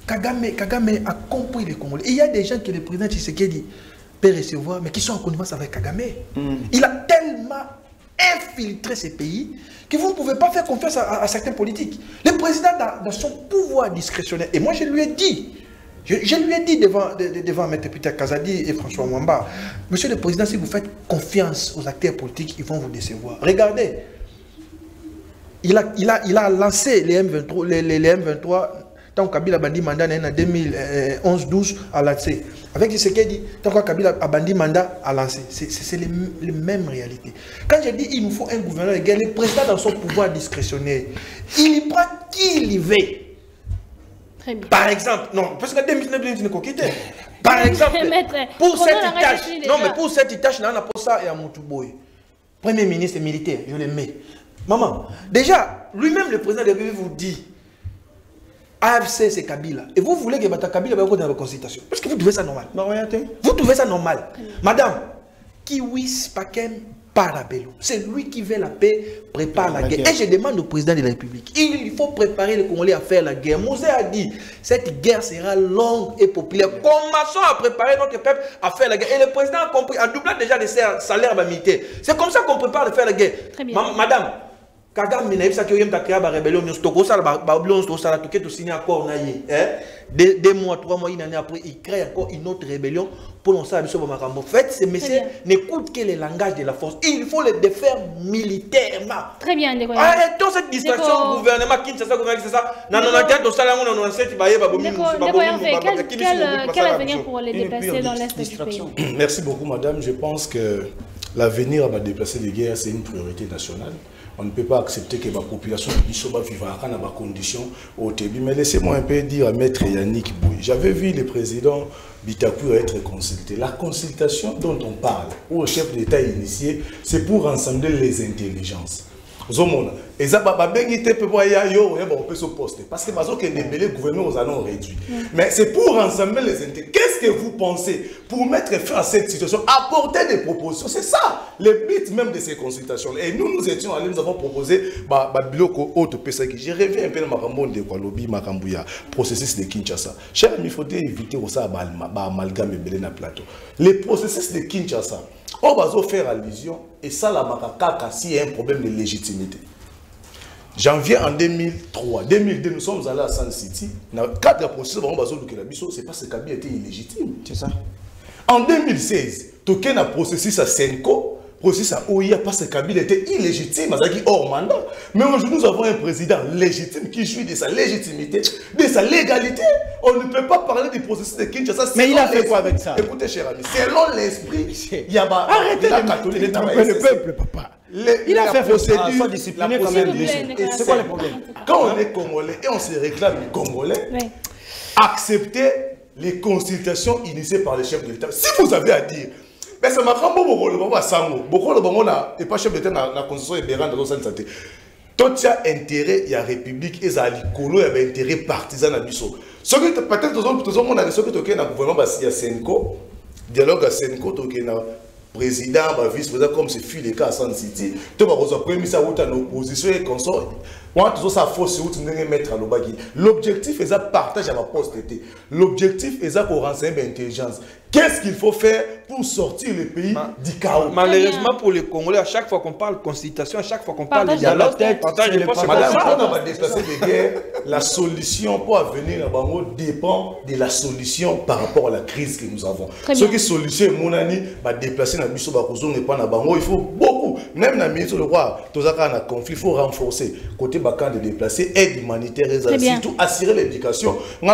Kagame a compris les Congolais. Il y a des gens que le président Tshisekedi peut recevoir, mais qui sont en connivence avec Kagame. Il a tellement
infiltrer ces pays que vous ne pouvez pas faire confiance à certains politiques. Le président, dans son pouvoir discrétionnaire, et moi je lui ai dit, je lui ai dit devant M. Peter Kazadi et François Mwamba, Monsieur le Président, si vous faites confiance aux acteurs politiques, ils vont vous décevoir. Regardez, il a lancé les M23, tant que Kabila a bandi mandat en 2011-12 à l'ATSE. Avec ce qu'il dit, tant que Kabila a bandi mandat à lancer. C'est les mêmes réalités. Quand je dis il nous faut un gouverneur de guerre, le président dans son pouvoir discrétionnaire, il prend qui il veut. Par exemple, non, parce que 2019, ne coquette. Par exemple, pour cette tâche, non, mais pour cette tâche, on a pour ça et à Moutouboy. Premier ministre militaire, je le mets. Maman, déjà, lui-même, le président de la République vous dit, AFC, c'est Kabila. Et vous voulez que Kabila va dans la consultation. Parce que vous trouvez ça normal. Vous trouvez ça normal. Madame, Kiwis Pakem Parabello. C'est lui qui veut la paix, prépare la guerre. Et je demande au président de la République, il faut préparer les Congolais à faire la guerre. Mosé a dit, cette guerre sera longue et populaire. Commençons à préparer notre peuple à faire la guerre. Et le président a compris, en doublant déjà les salaires militaires. C'est comme ça qu'on prépare à faire la guerre. Très bien. Madame, Kagame n'a pas créé la rébellion, il signé encore 2 mois, 3 mois, une année après, il crée encore une autre rébellion pour lancer la mission Bamakambo. En fait, ces messieurs n'écoutent que le langage de la force. Il faut les défaire militairement.
Très bien,
arrêtons cette distraction gouvernement, Kinshasa, gouvernement, c'est ça. Non,
quel avenir pour les déplacer dans l'Est du pays?
Merci beaucoup, madame. Je pense que l'avenir à déplacer les guerres, c'est une priorité nationale. On ne peut pas accepter que la population vive dans des conditions au début. Mais laissez-moi un peu dire à Maître Yannick Bouy. J'avais vu le président Bitakou être consulté. La consultation dont on parle, où le chef d'État est initié, c'est pour rassembler les intelligences. Et ça, parce que le gouvernement allons réduit. Mais c'est pour rassembler les intérêts. Qu'est-ce que vous pensez pour mettre fin à cette situation? Apporter des propositions. C'est ça le but même de ces consultations. Et nous étions allés, nous avons proposé je reviens un peu dans ma processus de Kinshasa. Cher ami, il faut éviter ça amalgame dans plateau. Le processus de Kinshasa, on va faire allusion et ça la makakaka s'il y a un problème de légitimité. Janvier en 2003, 2002, nous sommes allés à Sun City. Dans le cadre de la procédure, c'est parce que Kabila était illégitime. C'est ça. En 2016, Token a processé à Senko, processé à OIA parce que Kabila était illégitime, hors mandat. Mais aujourd'hui, nous avons un président légitime qui jouit de sa légitimité, de sa légalité. On ne peut pas parler du processus de Kinshasa.
Mais il a fait quoi avec ça?
Écoutez, cher ami, selon l'esprit, il y a
arrêtez de tromper le peuple, papa. Il a fait procédure disciplinaire quand même. C'est quoi le problème?
Quand on est Congolais et on se réclame Congolais, accepter les consultations initiées par les chefs de l'État. Si vous avez à dire, mais ça m'a fait beaucoup de sango. Beaucoup de gens et pas chef d'État dans la constitution et dans la santé. Tout ça intérêt, il y a République et ça il y a intérêt partisan à Bissau. Ce qui peut-être tout le monde a ce que tu as dans le gouvernement, il y a Senko, dialogue à Senko, tu as président, vice-président, comme ce fut le cas à Sun City, tu vas avoir premier ministre en opposition et consort. L'objectif est de partager à la poste. L'objectif est de renseigner l'intelligence. Qu'est-ce qu'il faut faire pour sortir le pays du chaos?
Malheureusement pour les Congolais, à chaque fois qu'on parle constitution, à chaque fois qu'on parle de dialogue,
madame, quand on va déplacer des guerres, la solution pour venir à Bango dépend de la solution par rapport à la crise que nous avons. Ce qui est solution, mon ami, va déplacer dans le Bissau, et pas dans Bango, il faut beaucoup. Même dans le ministre de roi, tout ça, quand on a conflit, il faut renforcer. Côté Bakan de déplacer, aide humanitaire, surtout assurer l'éducation. On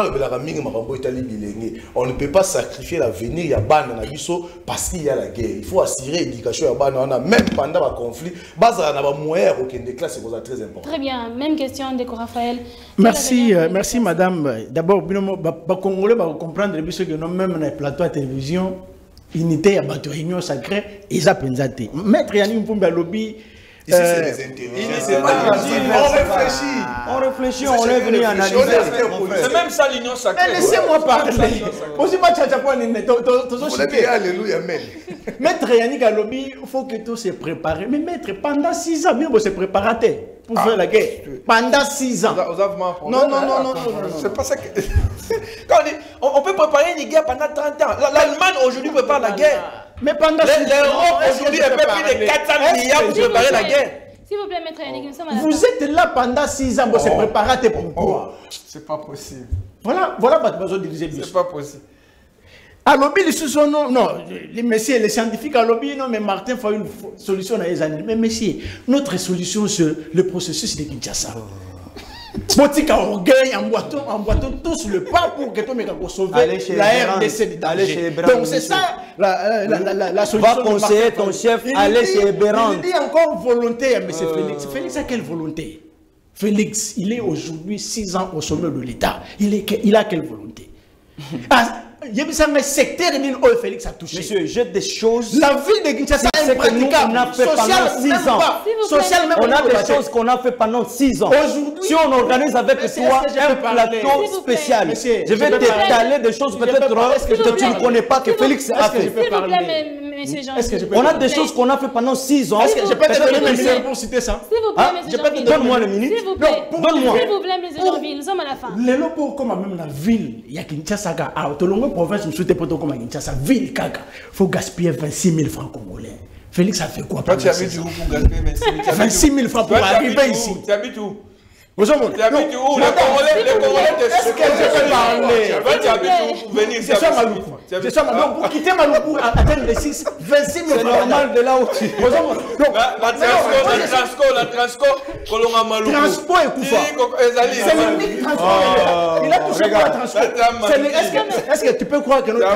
ne peut pas sacrifier l'avenir, il y a ban dans Bissau parce qu'il y a la guerre. Il faut assurer l'éducation, même pendant le conflit. C'est très important.
Très bien, même question de Raphaël.
Merci madame. D'abord, les Congolais vont comprendre que nous même dans les plateaux de télévision, unité à la réunion sacrée, ils ont pensé. Maître Yannick Mpumba lobby.
Ici, c'est les intelligents.
On réfléchit, on est venu analyser.
C'est même ça l'union sacrée.
Laissez-moi parler.
Alléluia, amen.
Maître Yannick Alobi, il faut que tout se prépare. Mais maître, pendant 6 ans, il se préparer pour faire la guerre. Pendant 6 ans.
Non. C'est pas ça que... Quand on peut préparer une guerre pendant 30 ans. L'Allemagne aujourd'hui prépare la guerre.
Mais pendant
l'Europe aujourd'hui a fait plus de 400 milliards pour préparer la guerre.
S'il vous plaît, maître Yannick, nous sommes à la
Vous
fin.
êtes là pendant 6 ans pour se préparer pourquoi?
C'est pas possible.
Voilà votre besoin de diriger.
C'est pas possible.
À lobby, non, les messieurs, les scientifiques à lobby, non, mais Martin faut une solution à les années. Mais messieurs, notre solution c'est le processus de Kinshasa. Botika orgueil en boitant tous le pas pour que tout le monde sauve la RDC de danger. Donc c'est ça la solution.
Va conseiller ton chef, aller chez Béran.
Il dit encore volonté à M. Félix. Félix a quelle volonté? Félix, il est aujourd'hui 6 ans au sommet de l'État. Il a quelle volonté? Il y a un secteur où Félix a touché.
Monsieur, j'ai des choses.
La ville de Kinshasa est impraticable.
On a fait pendant 6 ans.
Social, même
on a des choses qu'on a fait pendant 6 ans.
Aujourd'hui,
si on organise avec toi un plateau spécial, je vais t'étaler des choses peut-être que tu ne connais pas que Félix a fait.
S'il vous plaît, monsieur Jean.
On a des choses qu'on a fait pendant 6 ans.
Est-ce que je peux te donner mes minutes pour citer ça?
S'il vous plaît, monsieur Jean.
Donne-moi les minutes.
S'il vous plaît.
Donne-moi.
S'il vous plaît, monsieur Jean. Nous sommes à la fin.
Les locaux, comme même la ville, il y a Kinshasa, à Otolongo province, nous souhaitons pas comme à Kinshasa, ville, Kaka, il faut gaspiller 26 000 francs congolais. Félix a fait quoi?
Toi, tu habites où pour gaspiller
26 000 francs pour arriver ici?
Tu habites où?
Vous savez,
tu habites où? Les Congolais te
est-ce que je peux parler?
Tu habites où pour venir ici?
Je suis à Maloukou. Je suis à Maloukou. Pour quitter Maloukou, atteindre les 6, 26 000 francs.
C'est normal de là où tu es.
La Transco, Kolonga Maloukou.
Transport et Koufa. C'est l'unique transport. Il a touché pour la Transco. Est-ce que tu peux croire que notre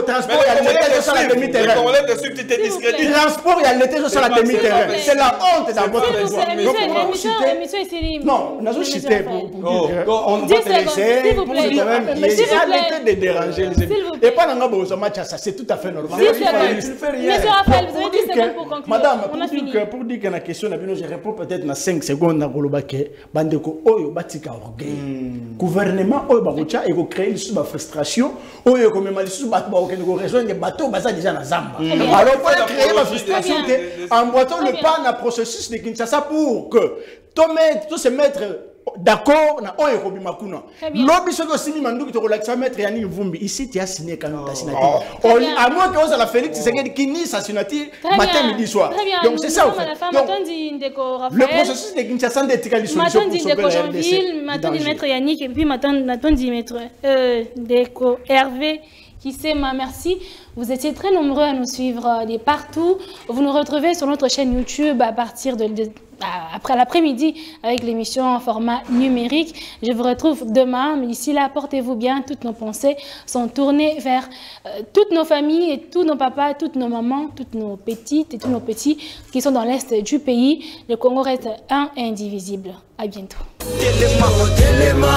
transport, il y a l'été sur la demi-terrain.
Les Congolais te suivent, tu t'es discrédité.
Transport, il y a l'été sur la demi-terrain. C'est la honte dans votre
L'émission est finie.
Non, nous avons cité pour dire
on va te laisser.
pour dire arrêtez de déranger les amis. Et pas dans le match, c'est tout à fait normal.
Monsieur Raphaël, vous avez 10 secondes pour conclure.
Madame,
on a fini.
pour dire que la question, je réponds peut-être dans 5 secondes dans le bandeko oyo batika orgueil. Gouvernement oyo bakocha et créer une frustration oyo comme mal sous bateau rejoindre des bateaux basés déjà dans Zamba. Alors pour créer la frustration en boitant le pas dans processus de Kinshasa pour que tout se mettre d'accord na oyo ko bimakuna lobi soko simi manduki to relaxa mettre yani vumbi ici tu as signé quand tu as signé à moins que on la Félix c'est qui ni sa signature matin midi soir donc c'est ça en fait donc le processus de Kinshasa de tika solution pour sauver la RDC
matin dit maître Yannick et puis matin dit maître Deco Hervé qui sait ma merci. Vous étiez très nombreux à nous suivre de partout. Vous nous retrouvez sur notre chaîne YouTube à partir après l'après-midi avec l'émission en format numérique. Je vous retrouve demain. Mais d'ici là, portez-vous bien. Toutes nos pensées sont tournées vers toutes nos familles et tous nos papas, toutes nos mamans, toutes nos petites et tous nos petits qui sont dans l'est du pays. Le Congo reste un et indivisible. À bientôt.
Telema,